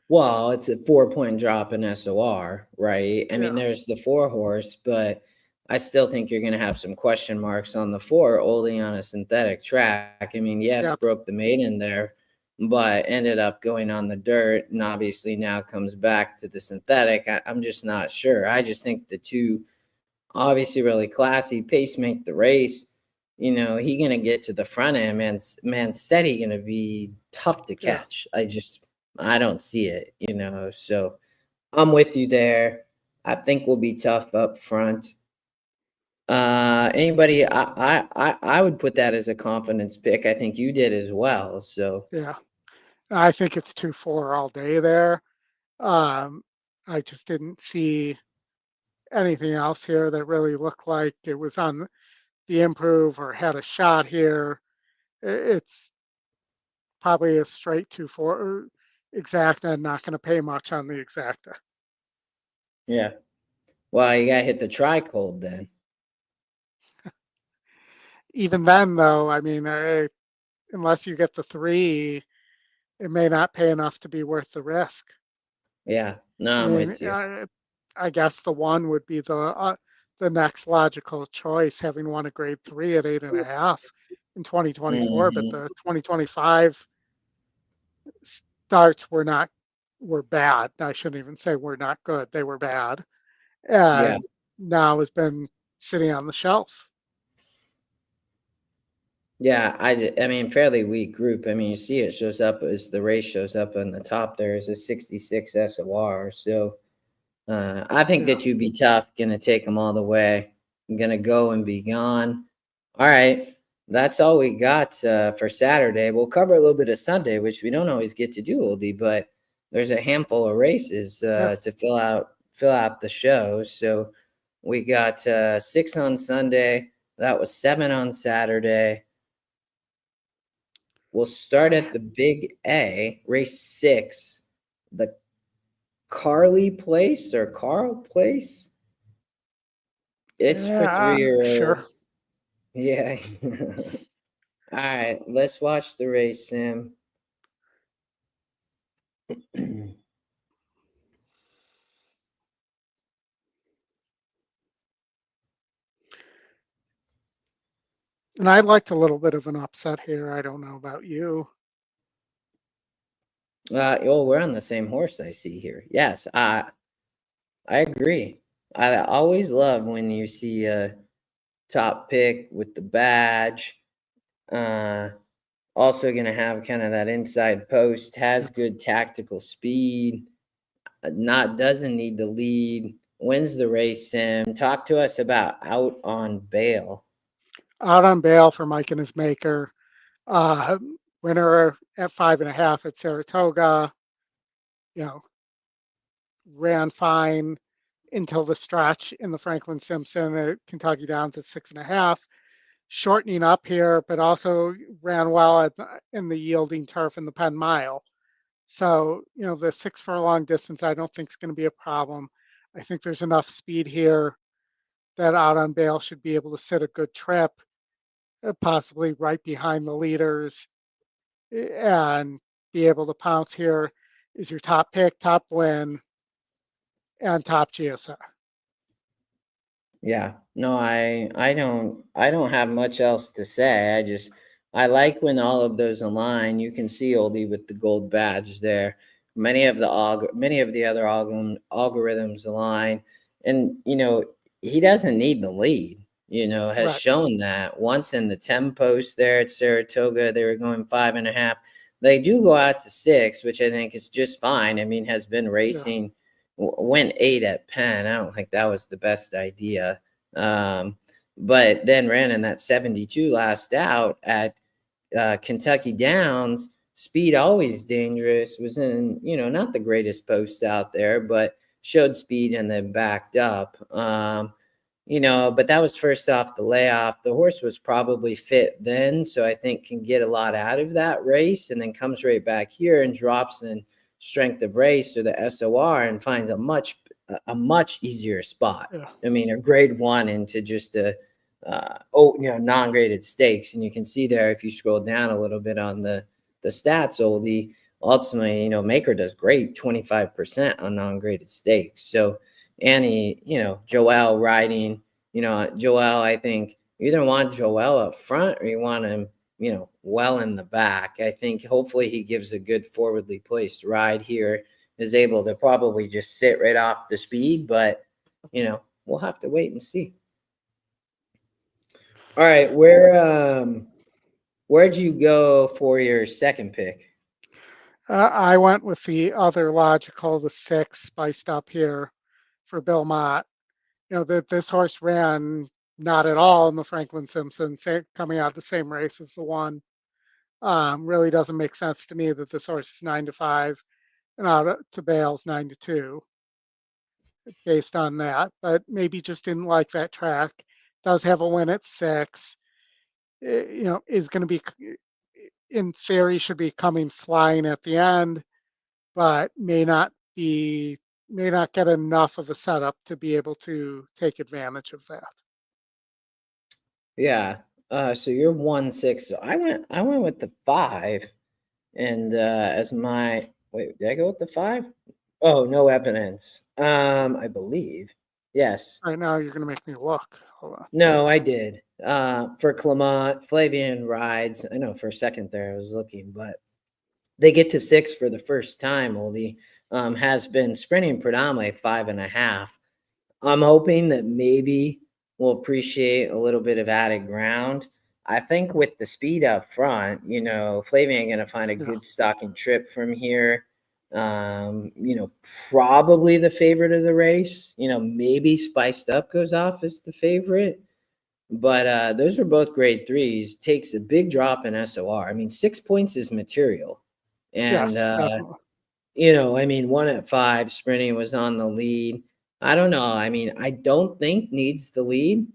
Speaker 1: Well, it's a 4-point drop in SOR, right? I mean,
Speaker 2: Yeah.
Speaker 1: there's the 4-horse, but I still think you're going to have some question marks on the 4, only on a synthetic track. I mean, yes,
Speaker 2: Yep.
Speaker 1: broke the maiden there, but ended up going on the dirt, and obviously now comes back to the synthetic. I'm just not sure. I just think the two, obviously really classy, pace make the race. He going to get to the front end. Man said he going to be tough to
Speaker 2: Yeah.
Speaker 1: catch. I don't see it, so I'm with you there. I think we'll be tough up front. Anybody, I would put that as a confidence pick. I think you did as well. So
Speaker 2: Yeah. I think it's 2-4 all day there. Um, I just didn't see anything else here that really looked like it was on the improve or had a shot here. It's probably a straight 2-4 exacta, and not going to pay much on the exacta.
Speaker 1: yeah, well, you got to hit the tri-cold then.
Speaker 2: Even then, though, I mean, unless you get the 3, it may not pay enough to be worth the risk.
Speaker 1: Yeah, no,
Speaker 2: I
Speaker 1: I'm
Speaker 2: mean,
Speaker 1: with you.
Speaker 2: I guess the 1 would be the next logical choice, having won a grade 3 at 8.5 in 2024, but
Speaker 1: Hmm.
Speaker 2: the 2025 starts were bad. I shouldn't even say were not good. They were bad,
Speaker 1: Yeah,
Speaker 2: and now has been sitting on the shelf.
Speaker 1: yeah. I mean, fairly weak group. I mean, you see it shows up as the race shows up on the top. There is a 66 SOR. So I think
Speaker 2: Yeah.
Speaker 1: that you'd be tough. Gonna take them all the way. Gonna go and be gone. All right. That's all we got for Saturday. We'll cover a little bit of Sunday, which we don't always get to do, Oldie, but there's a handful of races
Speaker 2: Yeah.
Speaker 1: to fill out the show. So we got 6 on Sunday. That was 7 on Saturday. We'll start at the Big A, race 6, the Carly Place or Carl Place. It's for
Speaker 2: Yeah. Sure.
Speaker 1: 3-year-olds. Yeah. All right, let's watch the race, Sim.
Speaker 2: And I liked a little bit of an upset here. I don't know about you.
Speaker 1: Oh, we're on the same horse I see here. Yes, I agree. I always love when you see a top pick with the badge. Uh, Also going to have kind of that inside post, has
Speaker 2: Yep.
Speaker 1: good tactical speed, not doesn't need the lead, wins the race, Sim. Talk to us about Out on Bail.
Speaker 2: Out on bail for Mike and his maker. Uh, Winner at 5.5 at Saratoga. You know, ran fine until the stretch in the Franklin Simpson at Kentucky Downs at 6.5. Shortening up here, but also ran well in the yielding turf in the Penn Mile. So, the 6 furlong distance, I don't think is going to be a problem. I think there's enough speed here that Out on Bail should be able to sit a good trip, possibly right behind the leaders, and be able to pounce here. Is your top pick, top win, and top GSR.
Speaker 1: Yeah. No, I don't have much else to say. I like when all of those align. You can see Oldie with the gold badge there. Many of the other algorithms align. And he doesn't need the lead, has
Speaker 2: Right.
Speaker 1: shown that once in the 10 post there at Saratoga, they were going 5.5. They do go out to 6, which I think is just fine. I mean, has been
Speaker 2: Yeah.
Speaker 1: racing, went 8 at Penn. I don't think that was the best idea. But then ran in that 72 last out at Kentucky Downs. Speed always dangerous. Was in, not the greatest post out there, but showed speed and then backed up. But that was first off the layoff. The horse was probably fit then, so I think can get a lot out of that race, and then comes right back here and drops in strength of race or the SOR and finds a much easier spot.
Speaker 2: Yeah.
Speaker 1: I mean, a grade 1 into just a non-graded stakes, and you can see there if you scroll down a little bit on the stats, Oldy. Ultimately, Maker does great, 25% on non-graded stakes. So Annie, Joel riding, Joel, I think you either want Joel up front or you want him, well in the back. I think hopefully he gives a good forwardly placed ride here, is able to probably just sit right off the speed, but, we'll have to wait and see. All right, where'd you go for your second pick?
Speaker 2: I went with the other logical, the 6 spiced up here for Belmont. That this horse ran not at all in the Franklin Simpson, coming out the same race as the one. Really doesn't make sense to me that this horse is 9-5 and out to Bale's 9-2 based on that, but maybe just didn't like that track. Does have a win at 6. Is going to be, in theory, should be coming flying at the end, but may not get enough of a setup to be able to take advantage of that.
Speaker 1: Yeah. So you're 1-6. So I went with the 5, and as my wait, did I go with the 5? Oh, no evidence. I believe. Yes.
Speaker 2: Right now, you're going to make me look. Hold on.
Speaker 1: No, I did. For Clement, Flavian rides. I know for a second there I was looking, but they get to 6 for the first time. Oldy has been sprinting predominantly 5.5. I'm hoping that maybe we'll appreciate a little bit of added ground. I think with the speed up front, Flavian going to find a good stalking trip from here. Probably the favorite of the race. Maybe Spiced Up goes off as the favorite. But those are both grade 3s. Takes a big drop in SOR. I mean, 6 points is material. And,
Speaker 2: definitely.
Speaker 1: 1 at 5, sprinting was on the lead. I don't know. I mean, I don't think needs the lead.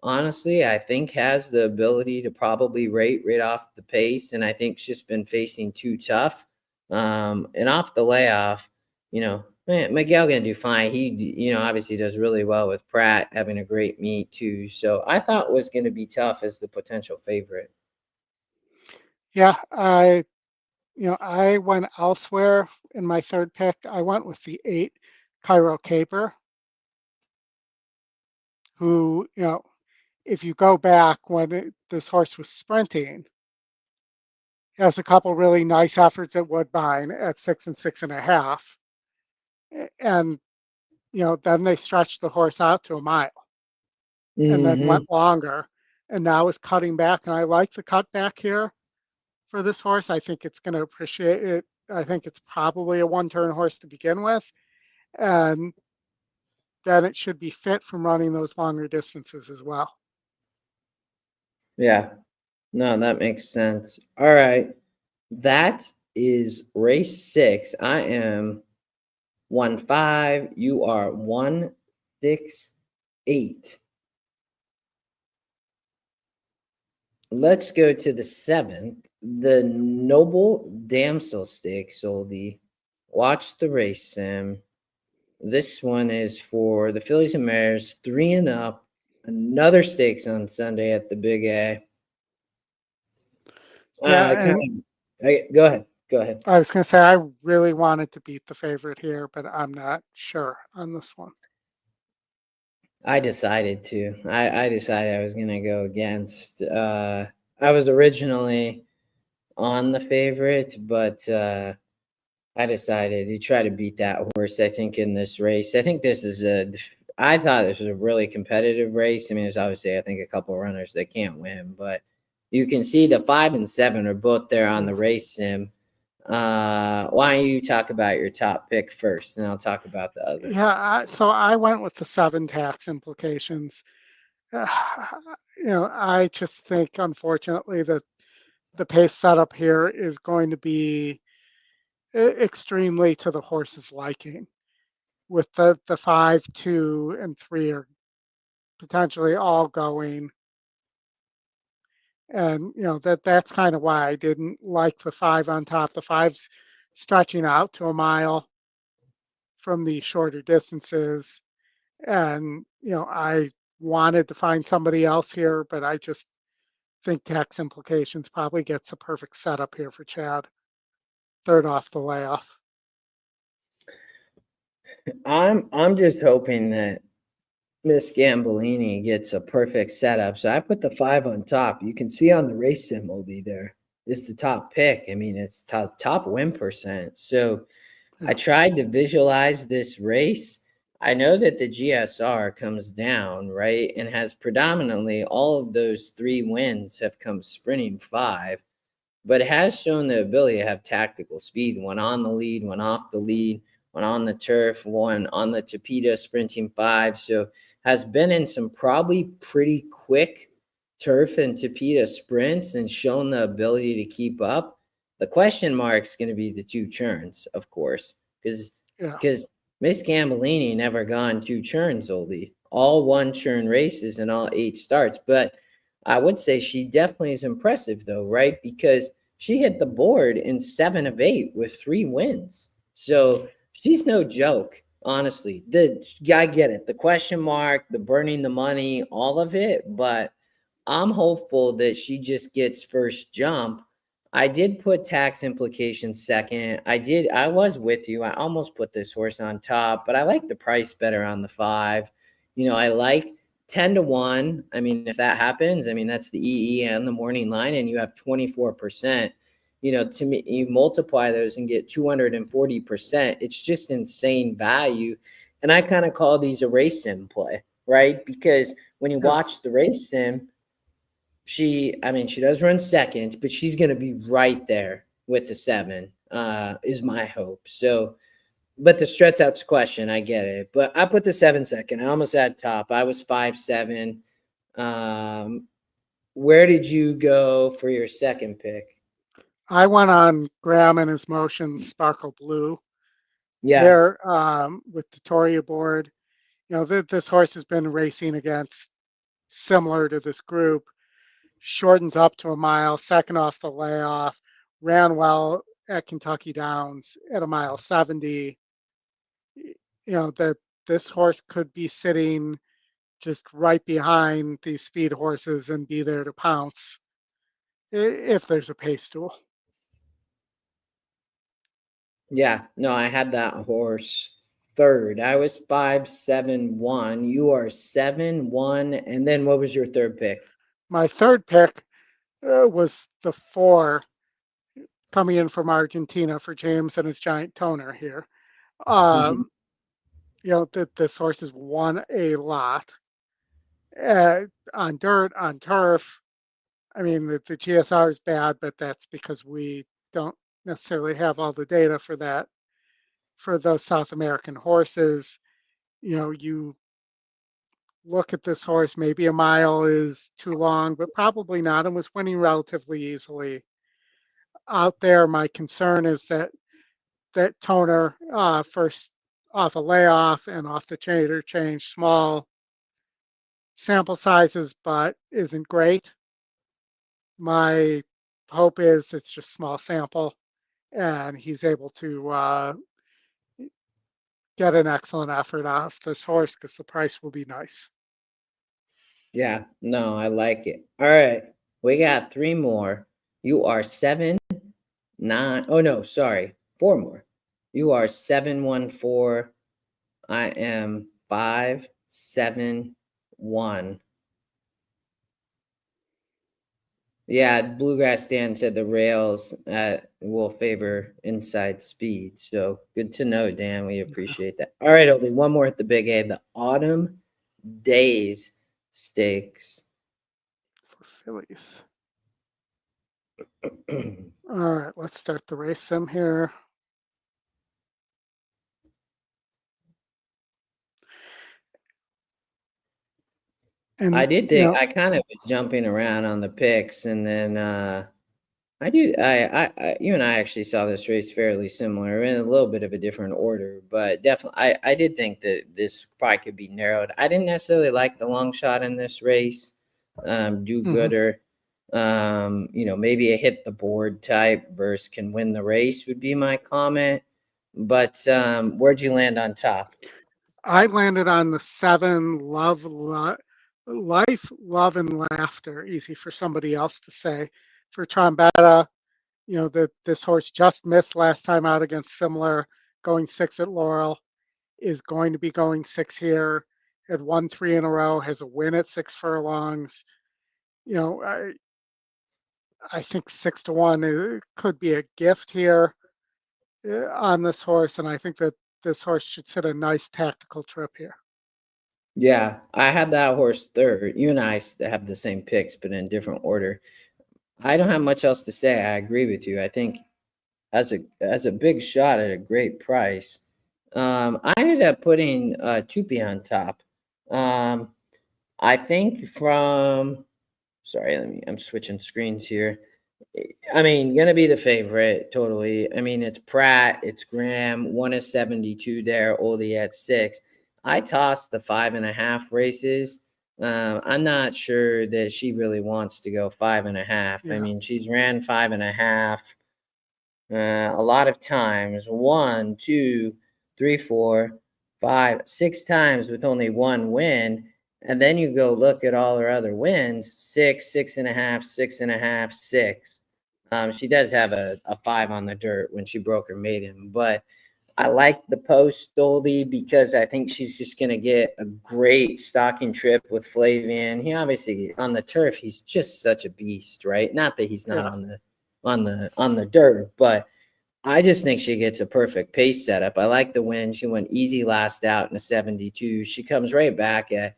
Speaker 1: Honestly, I think has the ability to probably rate right off the pace. And I think it's just been facing too tough. And off the layoff, Miguel going to do fine. He, obviously does really well with Pratt having a great meet too. So I thought was going to be tough as the potential favorite.
Speaker 2: Yeah, I went elsewhere in my third pick. I went with the 8 Cairo Caper, who, if you go back when this horse was sprinting, has a couple really nice efforts at Woodbine at 6 and 6.5. And, then they stretched the horse out to a mile and then went longer, and now is cutting back. And I like the cut back here for this horse. I think it's going to appreciate it. I think it's probably a 1-turn horse to begin with. And then it should be fit from running those longer distances as well.
Speaker 1: Yeah. No, that makes sense. All right. That is race 6. I am 1-5. You are 1-6-8. Let's go to the 7th. The Noble Damsel Stakes, Oldy. Watch the race sim. This one is for the fillies and mares, 3 and up. Another stakes on Sunday at the Big A.
Speaker 2: Yeah,
Speaker 1: go ahead. Go ahead.
Speaker 2: I was going to say I really wanted to beat the favorite here, but I'm not sure on this one.
Speaker 1: I decided to. I decided I was going to go against. I was originally on the favorite, but I decided to try to beat that horse. I think in this race, I thought this was a really competitive race. I mean, there's obviously, I think, a couple of runners that can't win, but you can see the 5 and 7 are both there on the race sim. Why don't you talk about your top pick first, and I'll talk about the other.
Speaker 2: Yeah, so I went with the 7 tax implications. Uh, I just think, unfortunately, that the pace setup here is going to be extremely to the horse's liking, with the 5, 2, and 3 are potentially all going. And that's kind of why I didn't like the 5 on top. The 5's stretching out to a mile from the shorter distances. And I wanted to find somebody else here, but I just think tax implications probably gets a perfect setup here for Chad. Third off the layoff.
Speaker 1: I'm just hoping that Miss Gambolini gets a perfect setup. So I put the 5 on top. You can see on the race sim, Oldy, there is the top pick. I mean, it's top win percent. So I
Speaker 2: Yeah.
Speaker 1: tried to visualize this race. I know that the GSR comes down, right, and has predominantly all of those 3 wins have come sprinting 5, but it has shown the ability to have tactical speed. One on the lead, one off the lead, one on the turf, one on the Tapeta sprinting 5. So has been in some probably pretty quick turf and Tapeta sprints and shown the ability to keep up. The question mark is going to be the 2 churns, of course, because
Speaker 2: Yeah.
Speaker 1: Miss Gambolini never gone 2 churns, Oldie. All 1 churn races and all 8 starts. But I would say she definitely is impressive, though, right? Because she hit the board in 7 of 8 with 3 wins. So she's no joke, honestly. I get it. The question mark, the burning the money, all of it. But I'm hopeful that she just gets first jump. I did put tax implications second. I was with you. I almost put this horse on top, but I like the price better on the 5. I like 10 to 1. I mean, if that happens, I mean, that's the EE and the morning line, and you have 24%. To me, you multiply those and get 240%. It's just insane value. And I kind of call these a race sim play, right? Because when you
Speaker 2: Yeah.
Speaker 1: watch the race sim, she does run second, but she's going to be right there with the 7, is my hope. So, but the stretch out's question, I get it. But I put the 7 second. I almost had top. I was 5-7. Where did you go for your second pick?
Speaker 2: I went on Graham and his motion Sparkle Blue.
Speaker 1: Yeah.
Speaker 2: There, with the Toria board. This horse has been racing against similar to this group. Shortens up to a mile, second off the layoff, ran well at Kentucky Downs at a mile 70. That this horse could be sitting just right behind these speed horses and be there to pounce if there's a pace duel.
Speaker 1: Yeah. No, I had that horse third. I was 5-7-1. You are 7-1. And then what was your third pick?
Speaker 2: My third pick was the 4 coming in from Argentina for James and his giant toner here. Um, that this horse has won a lot on dirt, on turf. I mean, the GSR is bad, but that's because we don't necessarily have all the data for that. For those South American horses, you look at this horse, maybe a mile is too long, but probably not, and was winning relatively easily. Out there, my concern is that toner first off a layoff and off the trader change, small sample sizes, but isn't great. My hope is it's just small sample and he's able to get an excellent effort off this horse because the price will be nice.
Speaker 1: Yeah, no, I like it. All right. We got 3 more. You are 7, 9. Oh, no, sorry. 4 more. You are 7-1-4. I am 5-7-1. Yeah, Bluegrass Dan said the rails will favor inside speed. So good to know, Dan. We appreciate that. All right, Oldie, one more at the Big A, the Autumn Days Stakes.
Speaker 2: For fillies. All right, let's start the race sim here.
Speaker 1: I
Speaker 2: And,
Speaker 1: did think I kind of was jumping around on the picks, and then you and I actually saw this race fairly similar in a little bit of a different order, but definitely I did think that this probably could be narrowed. I didn't necessarily like the long shot in this race, do
Speaker 2: mhm.
Speaker 1: gooder. Maybe a hit the board type versus can win the race would be my comment. But where'd you land on top?
Speaker 2: I landed on the 7 life, love, and laughter. Easy for somebody else to say. For Trombetta, that this horse just missed last time out against similar, going 6 at Laurel, is going to be going 6 here. Had won 3 in a row, has a win at 6 furlongs. You know, I think 6 to 1 could be a gift here on this horse, and I think that this horse should sit a nice tactical trip here.
Speaker 1: Yeah, I had that horse third. You and I have the same picks, but in different order. I don't have much else to say. I agree with you. I think as a big shot at a great price. I ended up putting Tupi on top. Um, I think from sorry, I'm switching screens here. I mean, gonna be the favorite, totally. I mean, it's Pratt, it's Graham, one is 72 there, Oldy at 6. I tossed the 5.5 races. I'm not sure that she really wants to go 5.5. I
Speaker 2: Yeah.
Speaker 1: mean, she's ran 5.5 a lot of times. One, two, three, four, five, 6 times with only one win. And then you go look at all her other wins: 6, 6.5, 6.5, 6. She does have a 5 on the dirt when she broke her maiden, but I like the post Oldy because I think she's just going to get a great stocking trip with Flavian. He obviously on the turf, he's just such a beast, right? Not that he's not
Speaker 2: Yeah.
Speaker 1: on the dirt, but I just think she gets a perfect pace setup. I like the win. She went easy last out in a 72. She comes right back at,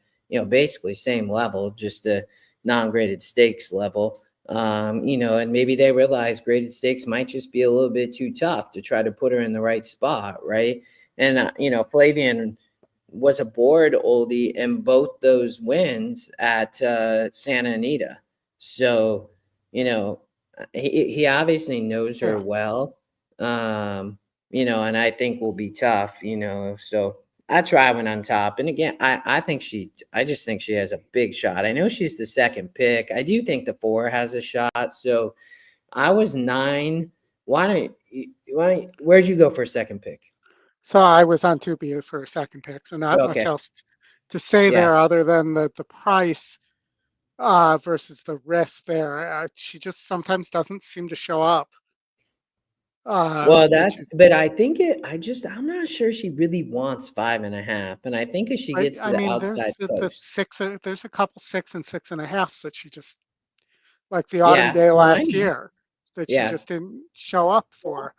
Speaker 1: basically same level, just a non-graded stakes level. And maybe they realize graded stakes might just be a little bit too tough to try to put her in the right spot, right? And Flavian was aboard Oldie in both those wins at Santa Anita. So, he obviously knows her
Speaker 2: Yeah.
Speaker 1: well, and I think will be tough, so that's why I went on top. And again, I just think she has a big shot. I know she's the second pick. I do think the 4 has a shot. So I was 9. Where'd you go for a second pick?
Speaker 2: So I was on Tupi for a second pick, so not much
Speaker 1: Okay.
Speaker 2: else to say
Speaker 1: Yeah.
Speaker 2: there other than the price versus the risk there. She just sometimes doesn't seem to show up
Speaker 1: Well,
Speaker 2: when she's.
Speaker 1: but I'm not sure she really wants 5.5. And I think as she gets to
Speaker 2: I
Speaker 1: the
Speaker 2: mean, there's
Speaker 1: outside
Speaker 2: the
Speaker 1: post.
Speaker 2: 6. There's a couple 6 and 6.5s that she just, like the Autumn
Speaker 1: Yeah.
Speaker 2: Day
Speaker 1: Oh, I
Speaker 2: last
Speaker 1: know.
Speaker 2: year, that she
Speaker 1: Yeah.
Speaker 2: just didn't show up for.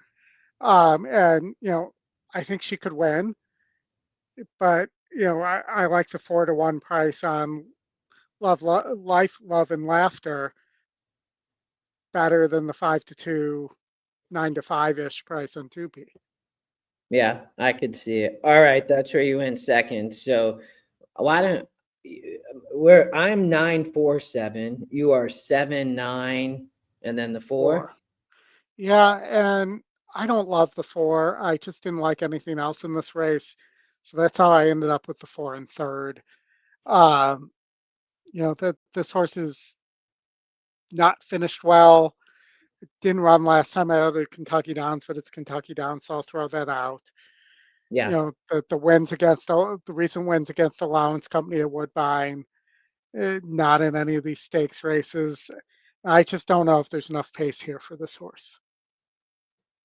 Speaker 2: And I think she could win, but I like the 4 to 1 price on life, love, and laughter better than the 5 to 2, 9 to 5 ish price on Tupi.
Speaker 1: Yeah, I could see it. All right, that's where you went second. So why don't where I'm 947, you are 7-9, and then the 4?
Speaker 2: 4. Yeah, and I don't love the 4. I just didn't like anything else in this race, so that's how I ended up with the 4 and third. Um, that this horse is not finished well. Didn't run last time out at Kentucky Downs, but it's Kentucky Downs, so I'll throw that out.
Speaker 1: Yeah.
Speaker 2: The wins against the recent wins against Allowance Company at Woodbine, not in any of these stakes races. I just don't know if there's enough pace here for this horse.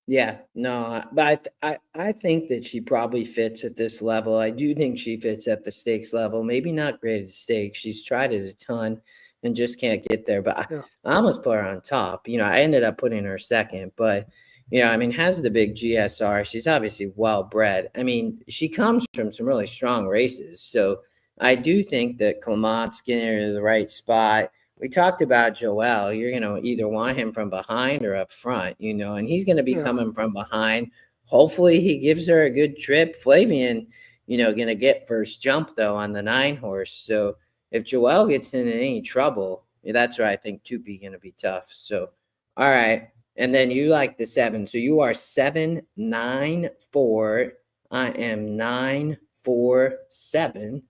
Speaker 1: Yeah, no, but I think that she probably fits at this level. I do think she fits at the stakes level. Maybe not graded stakes. She's tried it a ton and just can't get there. But
Speaker 2: Yeah,
Speaker 1: I almost put her on top. I ended up putting her second. But I mean, has the big GSR. She's obviously well bred. I mean, she comes from some really strong races. So I do think that Clement's getting her to the right spot. we talked about Joel. You're going to either want him from behind or up front, and he's going to be
Speaker 2: Yeah.
Speaker 1: coming from behind. Hopefully he gives her a good trip. Flavian, going to get first jump though on the 9 horse. So if Joel gets in any trouble, that's where I think Tupi going to be tough. So, all right. And then you like the 7. So you are 7, 9, 4. I am 9, 4, 7.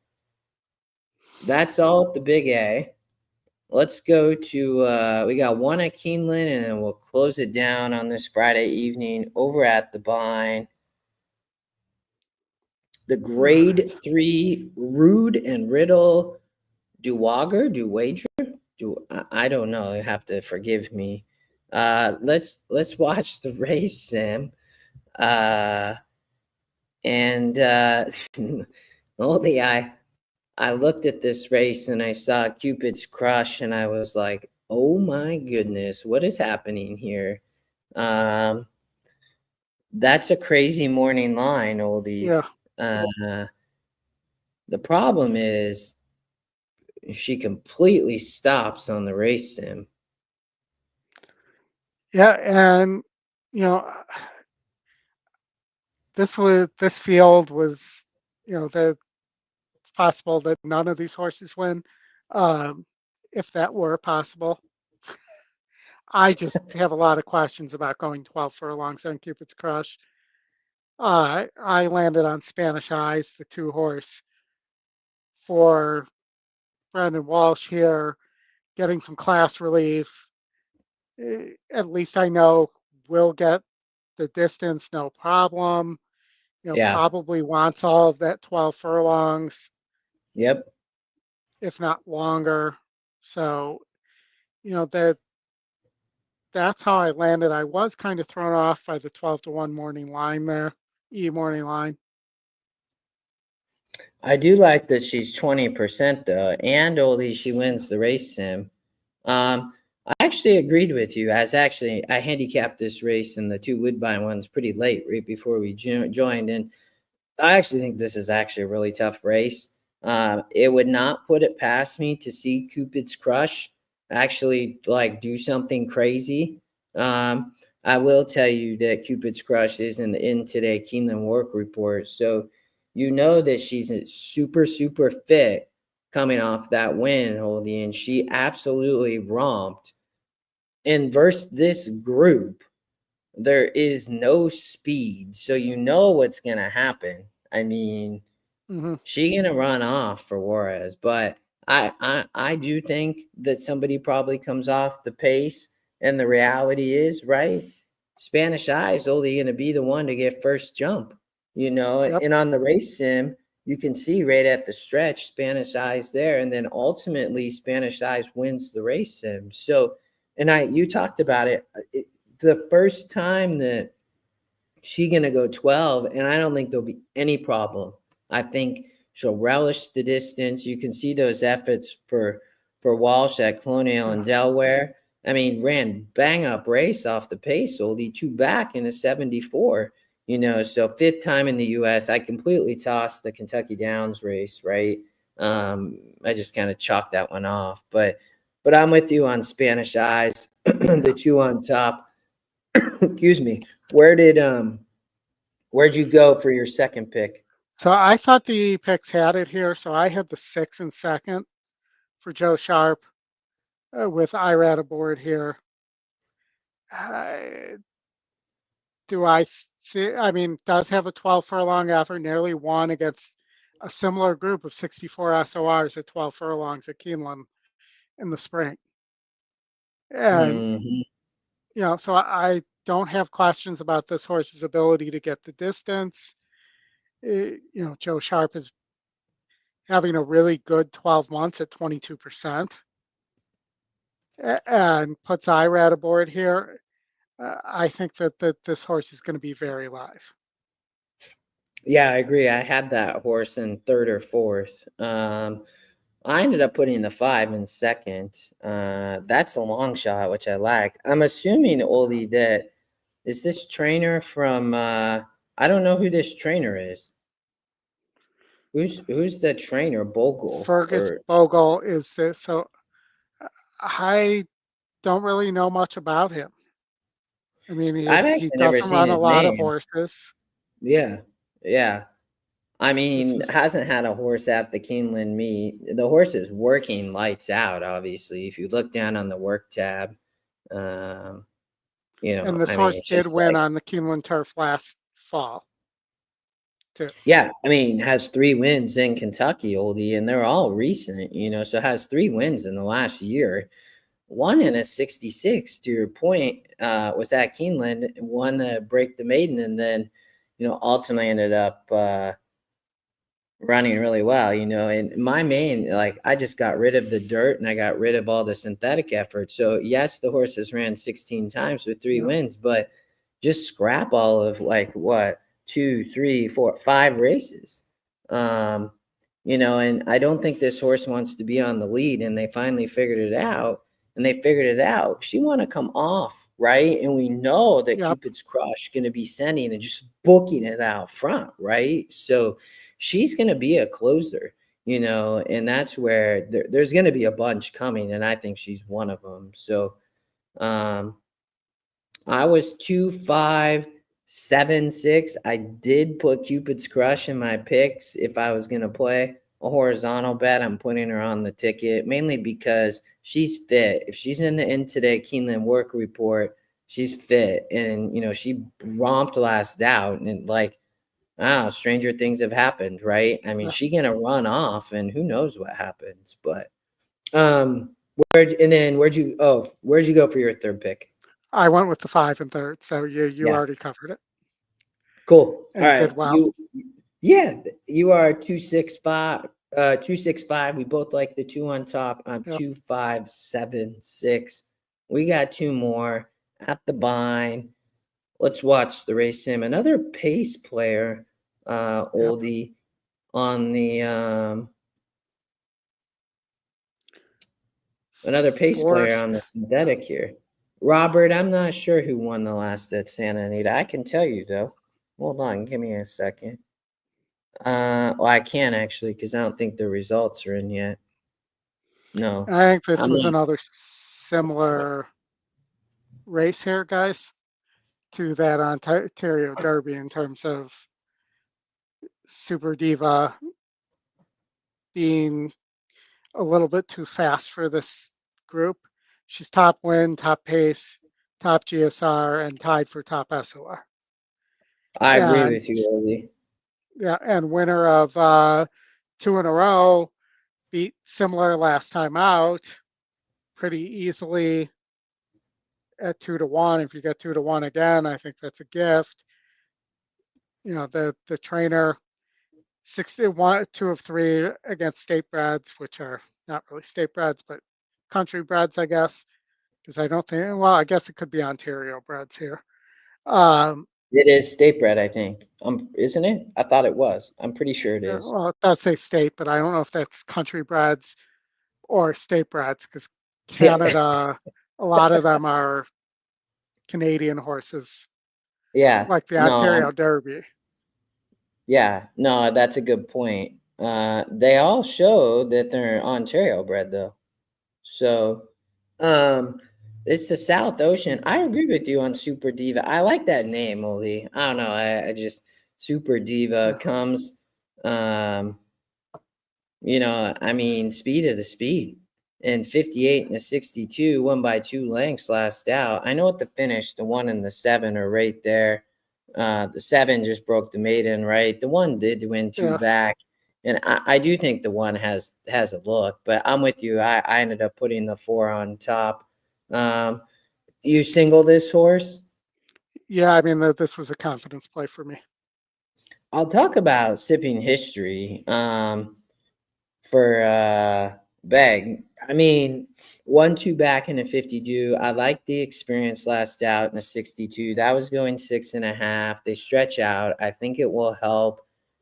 Speaker 1: That's all at the big A. Let's go to we got one at Keeneland, and then we'll close it down on this Friday evening over at the Vine. The grade 3 Rude and Riddle Duwager. I don't know. You have to forgive me. Let's watch the race, Sam. And Oldy, I looked at this race and I saw Cupid's Crush, and I was like, oh my goodness, what is happening here? That's a crazy morning line, Oldy.
Speaker 2: Yeah.
Speaker 1: The problem is she completely stops on the race sim.
Speaker 2: Yeah, and this field was, it's possible that none of these horses win, if that were possible. I just have a lot of questions about going 12 furlongs on Cupid's Crush. I landed on Spanish Eyes, the 2 horse for Brandon Walsh here, getting some class relief. At least I know we'll get the distance, no problem.
Speaker 1: Yeah.
Speaker 2: Probably wants all of that 12 furlongs.
Speaker 1: Yep.
Speaker 2: If not longer. So, that's how I landed. I was kind of thrown off by the 12-1 morning line there, morning line.
Speaker 1: I do like that she's 20% though, and Oldie, she wins the race sim. I actually agreed with you. I handicapped this race and the 2 Woodbine ones pretty late, right before we joined, and I actually think this is actually a really tough race. It would not put it past me to see Cupid's Crush actually do something crazy. I will tell you that Cupid's Crush isn't in today Keeneland work report, so that she's super, super fit coming off that win, Holdy, and she absolutely romped. And versus this group, there is no speed, so what's gonna happen. I mean, she gonna run off for Juarez, but I do think that somebody probably comes off the pace, and the reality is, right, Spanish Eye is only gonna be the one to get first jump,
Speaker 2: Yep.
Speaker 1: and on the race sim, you can see right at the stretch, Spanish Eyes there, and then ultimately Spanish Eyes wins the race sim. So, and you talked about it the first time that she gonna go 12, and I don't think there'll be any problem. I think she'll relish the distance. You can see those efforts for Walsh at Colonial and Delaware. I mean, ran bang up race off the pace, only 2 back in a 74. So 5th time in the U.S. I completely tossed the Kentucky Downs race, right? I just kind of chalked that one off, but I'm with you on Spanish Eyes, the 2 on top. Excuse me. Where'd you go for your second pick?
Speaker 2: So I thought the picks had it here. So I had the 6 and 2nd for Joe Sharp, with Irad aboard here. Does have a 12 furlong effort, nearly won against a similar group of 64 SORs at 12 furlongs at Keeneland in the spring. And, so I don't have questions about this horse's ability to get the distance. Joe Sharp is having a really good 12 months at 22%, and puts Irad aboard here. I think that this horse is going to be very live.
Speaker 1: Yeah, I agree. I had that horse in 3rd or 4th. I ended up putting the 5 in 2nd. That's a long shot, which I like. I'm assuming, Oldie, that is this trainer from I don't know who this trainer is. Who's the trainer? Bogle?
Speaker 2: Fergus Bogle is this. So I don't really know much about him. I mean,
Speaker 1: I've
Speaker 2: he
Speaker 1: actually never
Speaker 2: doesn't
Speaker 1: seen
Speaker 2: run a
Speaker 1: his
Speaker 2: lot of
Speaker 1: name.
Speaker 2: horses.
Speaker 1: Yeah. Yeah. I
Speaker 2: This
Speaker 1: mean,
Speaker 2: is
Speaker 1: hasn't had a horse at the Keeneland meet. The horse is working lights out, obviously. If you look down on the work tab, um,
Speaker 2: and this
Speaker 1: I mean,
Speaker 2: horse
Speaker 1: it's
Speaker 2: did
Speaker 1: just
Speaker 2: win
Speaker 1: like,
Speaker 2: on the Keeneland turf last fall too.
Speaker 1: yeah, I mean, has 3 wins in Kentucky, Oldie, and they're all recent, so has 3 wins in the last year. One in a 66, to your point, was at Keeneland, won to break the maiden, and then, ultimately ended up running really well, and my main, like, I just got rid of the dirt and I got rid of all the synthetic effort. So yes, the horse has ran 16 times with 3
Speaker 2: Yeah,
Speaker 1: wins, but just scrap all of, like, what, 2, 3, 4, 5 races. um and I don't think this horse wants to be on the lead, and they finally figured it out. She want to come off, right? And we know that
Speaker 2: yep,
Speaker 1: Cupid's Crush going to be sending and just booking it out front, right? So she's going to be a closer, and that's where there's going to be a bunch coming, and I think she's one of them. So um I was 2, 5, 7, 6. I did put Cupid's Crush in my picks. If I was going to play a horizontal bet, I'm putting her on the ticket, mainly because she's fit. If she's in the In Today Keeneland work report, she's fit, and she romped last out, and, like, wow, stranger things have happened, right? I mean,
Speaker 2: yeah.
Speaker 1: she gonna run off, and who knows what happens. But um, where'd you go for your third pick?
Speaker 2: I went with the 5 1/3, so you
Speaker 1: Yeah,
Speaker 2: already covered it
Speaker 1: cool. All
Speaker 2: and
Speaker 1: right,
Speaker 2: did well.
Speaker 1: yeah, you are 265. 265. We both like the 2 on top. I'm
Speaker 2: Yep,
Speaker 1: 2, 5, 7, 6. We got 2 more at the bind. Let's watch the race sim. Another pace player,
Speaker 2: yep.
Speaker 1: Oldie, on the another pace player
Speaker 2: Fourth,
Speaker 1: on the synthetic here. Robert, I'm not sure who won the last at Santa Anita. I can tell you, though. Hold on, give me a second. Well, I can't actually, because I don't think the results are in yet. No,
Speaker 2: I think this
Speaker 1: I'm
Speaker 2: was
Speaker 1: not.
Speaker 2: another similar race here, guys, to that Ontario Derby in terms of Super Diva being a little bit too fast for this group. She's top win, top pace, top GSR, and tied for top SOR.
Speaker 1: I agree
Speaker 2: And
Speaker 1: with you, Oldie.
Speaker 2: yeah, and winner of 2 in a row, beat similar last time out pretty easily at 2 to 1. If you get 2 to 1 again, I think that's a gift. The trainer 61, 2 of 3 against state breds, which are not really state breds, but country breds, I guess. Because I don't think, well, I guess it could be Ontario breds here. Um,
Speaker 1: It is state bred, I think. Isn't it? I thought it was. I'm pretty sure it
Speaker 2: yeah,
Speaker 1: is.
Speaker 2: well, it does say state, but I don't know if that's country breds or state breds because
Speaker 1: Yeah.
Speaker 2: Canada, a lot of them are Canadian horses,
Speaker 1: Yeah.
Speaker 2: like the
Speaker 1: No,
Speaker 2: Ontario Derby.
Speaker 1: yeah. No, that's a good point. They all show that they're Ontario bred, though. So, um, it's the South Ocean. I agree with you on Super Diva. I like that name, Oli. I don't know. I just Super Diva
Speaker 2: Yeah,
Speaker 1: comes, um, I mean, speed of the speed. And 58 and a 62, won by 2 lengths last out. I know at the finish, the 1 and the 7 are right there. The 7 just broke the maiden, right? The 1 did win 2
Speaker 2: yeah.
Speaker 1: back. And I do think the 1 has a look, but I'm with you. I ended up putting the 4 on top. Um, you single this horse?
Speaker 2: Yeah, I mean, this was a confidence play for me.
Speaker 1: I'll talk about sipping history. For Beg. I mean, 1-2 back in a 52. I like the experience last out in a 62. That was going 6.5. They stretch out. I think it will help.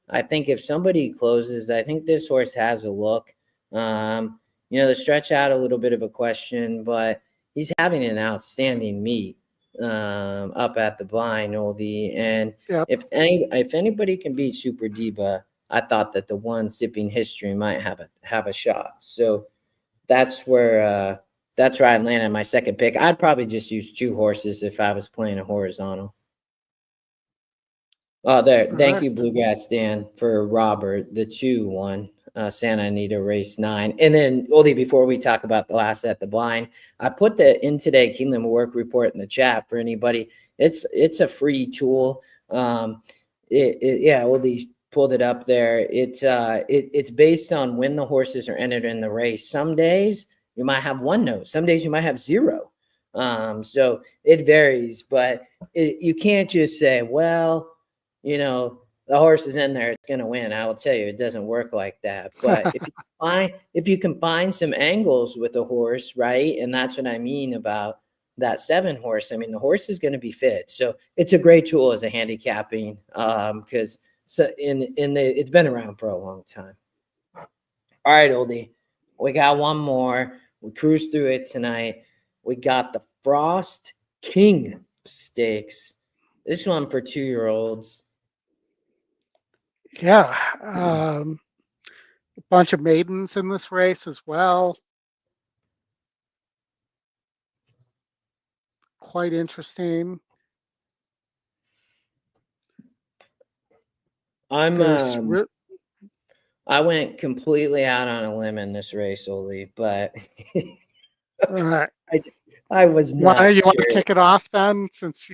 Speaker 1: I think if somebody closes, I think this horse has a look. The stretch out a little bit of a question, but he's having an outstanding meet up at the blind, Oldie. And
Speaker 2: Yep.
Speaker 1: if anybody can beat Super Diva, I thought that the 1 sipping history might have a shot. So that's where That's where I landed my second pick. I'd probably just use 2 horses if I was playing a horizontal. Oh, there.
Speaker 2: All
Speaker 1: Thank
Speaker 2: right.
Speaker 1: you, Bluegrass Dan, for Robert, the 2-1, Santa Anita race 9. And then, Oldie, before we talk about the last at the blind, I put the in today Keeneland work report in the chat for anybody. It's a free tool. Yeah, Oldie pulled it up there. It's based on when the horses are entered in the race. Some days you might have 1 note. Some days you might have 0. So it varies, but you can't just say, well, the horse is in there, it's going to win. I will tell you, it doesn't work like that. But if you can find some angles with the horse, right? And that's what I mean about that 7 horse. I mean, the horse is going to be fit. So it's a great tool as a handicapping, because it's been around for a long time. All right, Oldie, we got one more. We cruised through it tonight. We got the Frost King Stakes. This one for 2-year-olds.
Speaker 2: Yeah. A bunch of maidens in this race as well. Quite interesting.
Speaker 1: I went completely out on a limb in this race, Oli, but
Speaker 2: All right.
Speaker 1: I was not
Speaker 2: You want to
Speaker 1: sure.
Speaker 2: kick it off then, since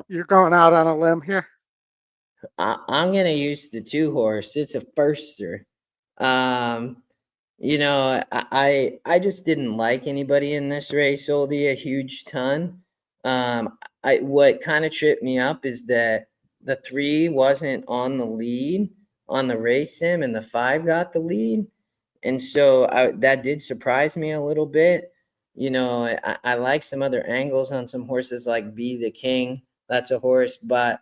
Speaker 2: you're going out on a limb here?
Speaker 1: I'm going to use the 2 horse. It's a firster. I just didn't like anybody in this race, Oldie, a huge ton. What kind of tripped me up is that the 3 wasn't on the lead on the race sim, and the 5 got the lead, and so that did surprise me a little bit. I like some other angles on some horses like Be the King. That's a horse, but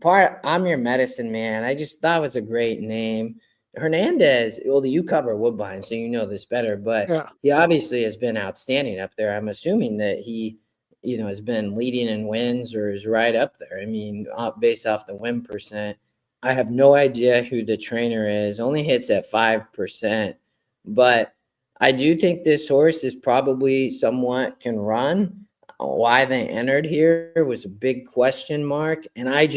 Speaker 1: I'm Your Medicine Man. I just thought it was a great name. Hernandez, well, you cover Woodbine, so you know this better, but
Speaker 2: Yeah.
Speaker 1: he obviously has been outstanding up there. I'm assuming that he, has been leading in wins or is right up there. I mean, based off the win percent. I have no idea who the trainer is, only hits at 5%, but I do think this horse is probably somewhat can run. Why they entered here was a big question mark, and I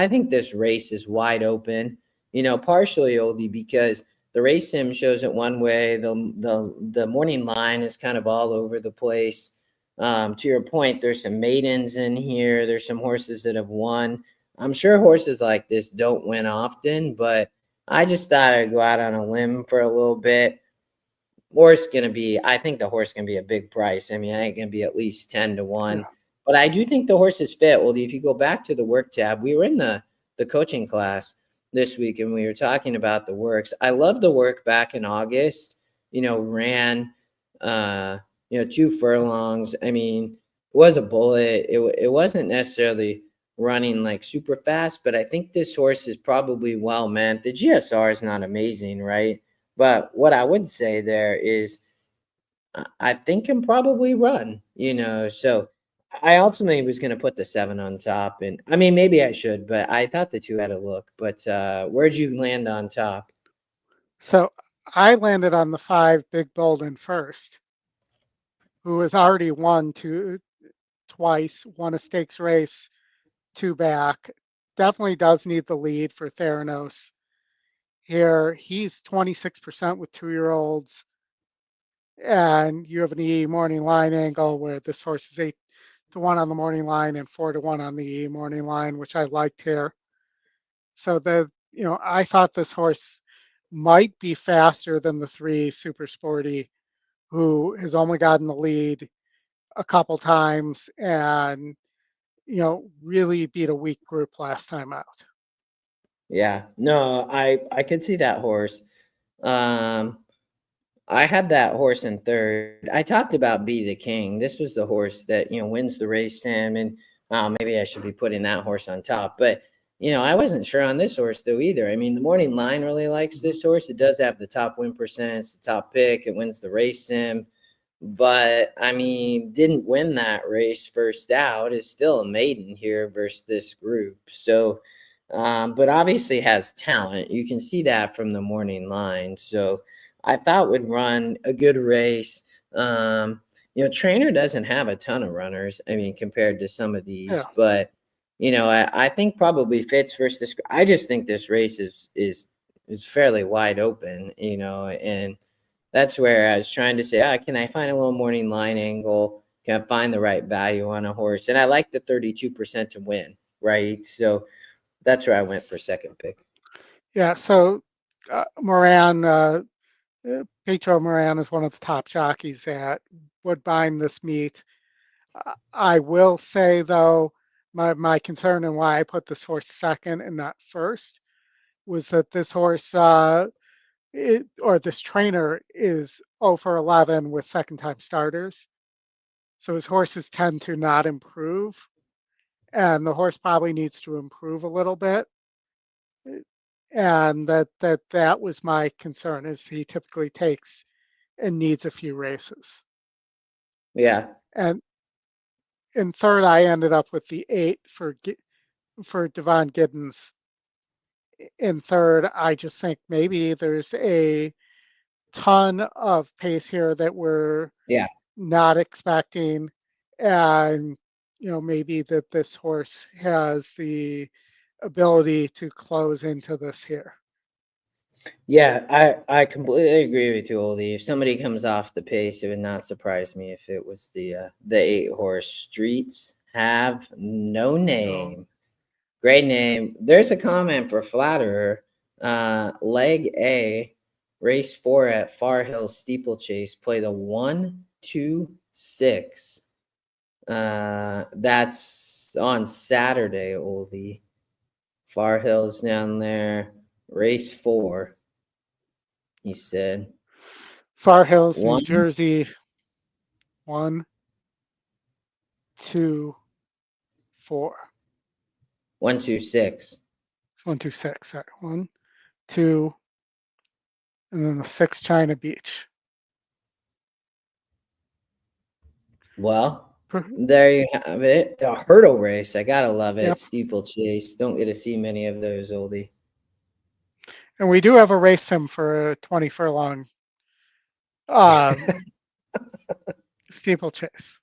Speaker 1: think this race is wide open. Partially, Oldie, because the race sim shows it one way. The morning line is kind of all over the place. To your point, there's some maidens in here. There's some horses that have won. I'm sure horses like this don't win often, but I just thought I'd go out on a limb for a little bit. I think the horse can be a big price. I mean, I think it can be at least 10-1.
Speaker 2: Yeah.
Speaker 1: But I do think the horse is fit. Well, if you go back to the work tab, we were in the coaching class this week and we were talking about the works. I love the work back in August, ran 2 furlongs. I mean, it was a bullet. It wasn't necessarily running like super fast, but I think this horse is probably well meant. The GSR is not amazing, right? But what I would say there is I think can probably run, so I ultimately was going to put the 7 on top, and I mean, maybe I should, but I thought the 2 had a look, but where'd you land on top?
Speaker 2: So I landed on the 5 Big Bolden First, who has already won twice, won a stakes race, 2 back. Definitely does need the lead for Theranos here. He's 26% with 2-year-olds. And you have an E morning line angle where this horse is 8-1 on the morning line and 4-1 on the E morning line, which I liked here. So I thought this horse might be faster than the 3 Super Sporty, who has only gotten the lead a couple times and really beat a weak group last time out.
Speaker 1: Yeah, no, I could see that horse. I had that horse in 3rd. I talked about Be the King. This was the horse that, wins the race sim, and maybe I should be putting that horse on top. But, I wasn't sure on this horse, though, either. I mean, the morning line really likes this horse. It does have the top win percent. It's the top pick. It wins the race sim. But, I mean, didn't win that race first out. Is still a maiden here versus this group. So, but obviously has talent. You can see that from the morning line. So, I thought would run a good race. Trainer doesn't have a ton of runners. I mean, compared to some of these,
Speaker 2: Yeah.
Speaker 1: but I think probably Fitz versus. I just think this race is fairly wide open. And that's where I was trying to say, can I find a little morning line angle? Can I find the right value on a horse? And I like the 32% to win, right? So that's where I went for second pick.
Speaker 2: Yeah. So Moran, Pedro Moran is one of the top jockeys at Woodbine this meet. I will say though, my concern and why I put this horse second and not first was that this horse or this trainer is 0 for 11 with second time starters. So his horses tend to not improve, and the horse probably needs to improve a little bit. And that was my concern, is he typically takes and needs a few races.
Speaker 1: Yeah.
Speaker 2: And in third, I ended up with the 8 for Devon Giddens. In third, I just think maybe there's a ton of pace here that we're not expecting, and maybe that this horse has the ability to close into this here.
Speaker 1: Yeah, I completely agree with you, Oldy. If somebody comes off the pace, it would not surprise me if it was the 8-horse. Streets Have No Name. Great name. There's a comment for Flatterer. Leg A, race 4 at Far Hill Steeplechase. Play the 1, 2, 6. That's on Saturday, Oldie. Far Hill's down there. Race 4. He said.
Speaker 2: Far Hills, New
Speaker 1: 1,
Speaker 2: Jersey. 1, 2, 4.
Speaker 1: 1, 2, 6.
Speaker 2: 1, 2, 6. Sorry. 1, 2, and then the 6 China Beach.
Speaker 1: Well, there you have it. A hurdle race. I gotta love it.
Speaker 2: Yep.
Speaker 1: Steeplechase. Don't get to see many of those, Oldie.
Speaker 2: And we do have a race sim for a 20 furlong steeplechase.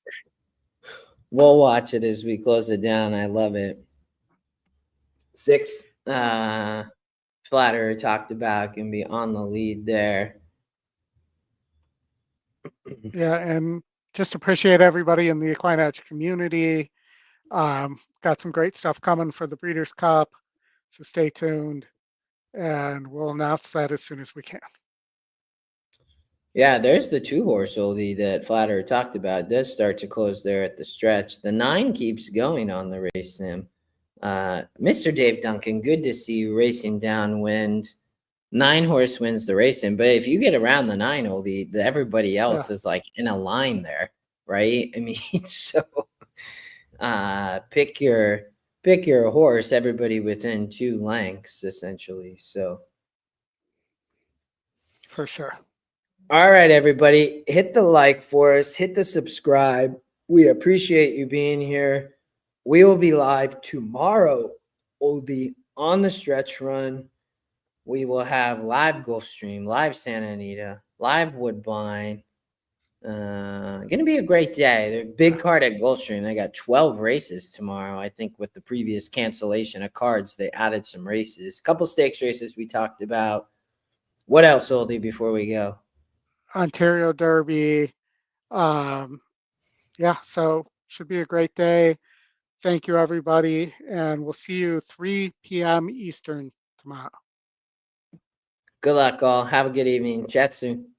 Speaker 1: We'll watch it as we close it down. I love it. 6 Flatterer talked about can be on the lead there.
Speaker 2: Yeah, and just appreciate everybody in the EquinEdge community. Got some great stuff coming for the Breeders' Cup, so stay tuned, and we'll announce that as soon as we can.
Speaker 1: Yeah, there's the 2-horse Oldie that Flatterer talked about. It does start to close there at the stretch. The 9 keeps going on the race sim. Mr. Dave Duncan, good to see you racing downwind. 9-horse wins the racing, but if you get around the 9, Oldie, everybody else is like in a line there, right? I mean, so pick your horse. Everybody within 2 lengths, essentially. So
Speaker 2: For sure.
Speaker 1: All right, everybody, hit the like for us, hit the subscribe. We appreciate you being here. We will be live tomorrow, Oldie, on the stretch run. We will have live Gulfstream, live Santa Anita, live Woodbine. Going to be a great day. They're big card at Gulfstream. They got 12 races tomorrow. I think with the previous cancellation of cards, they added some races. Couple stakes races we talked about. What else, Oldie, before we go?
Speaker 2: Ontario Derby. Yeah, so should be a great day. Thank you, everybody, and we'll see you 3 p.m. Eastern tomorrow.
Speaker 1: Good luck, all. Have a good evening. Chat soon.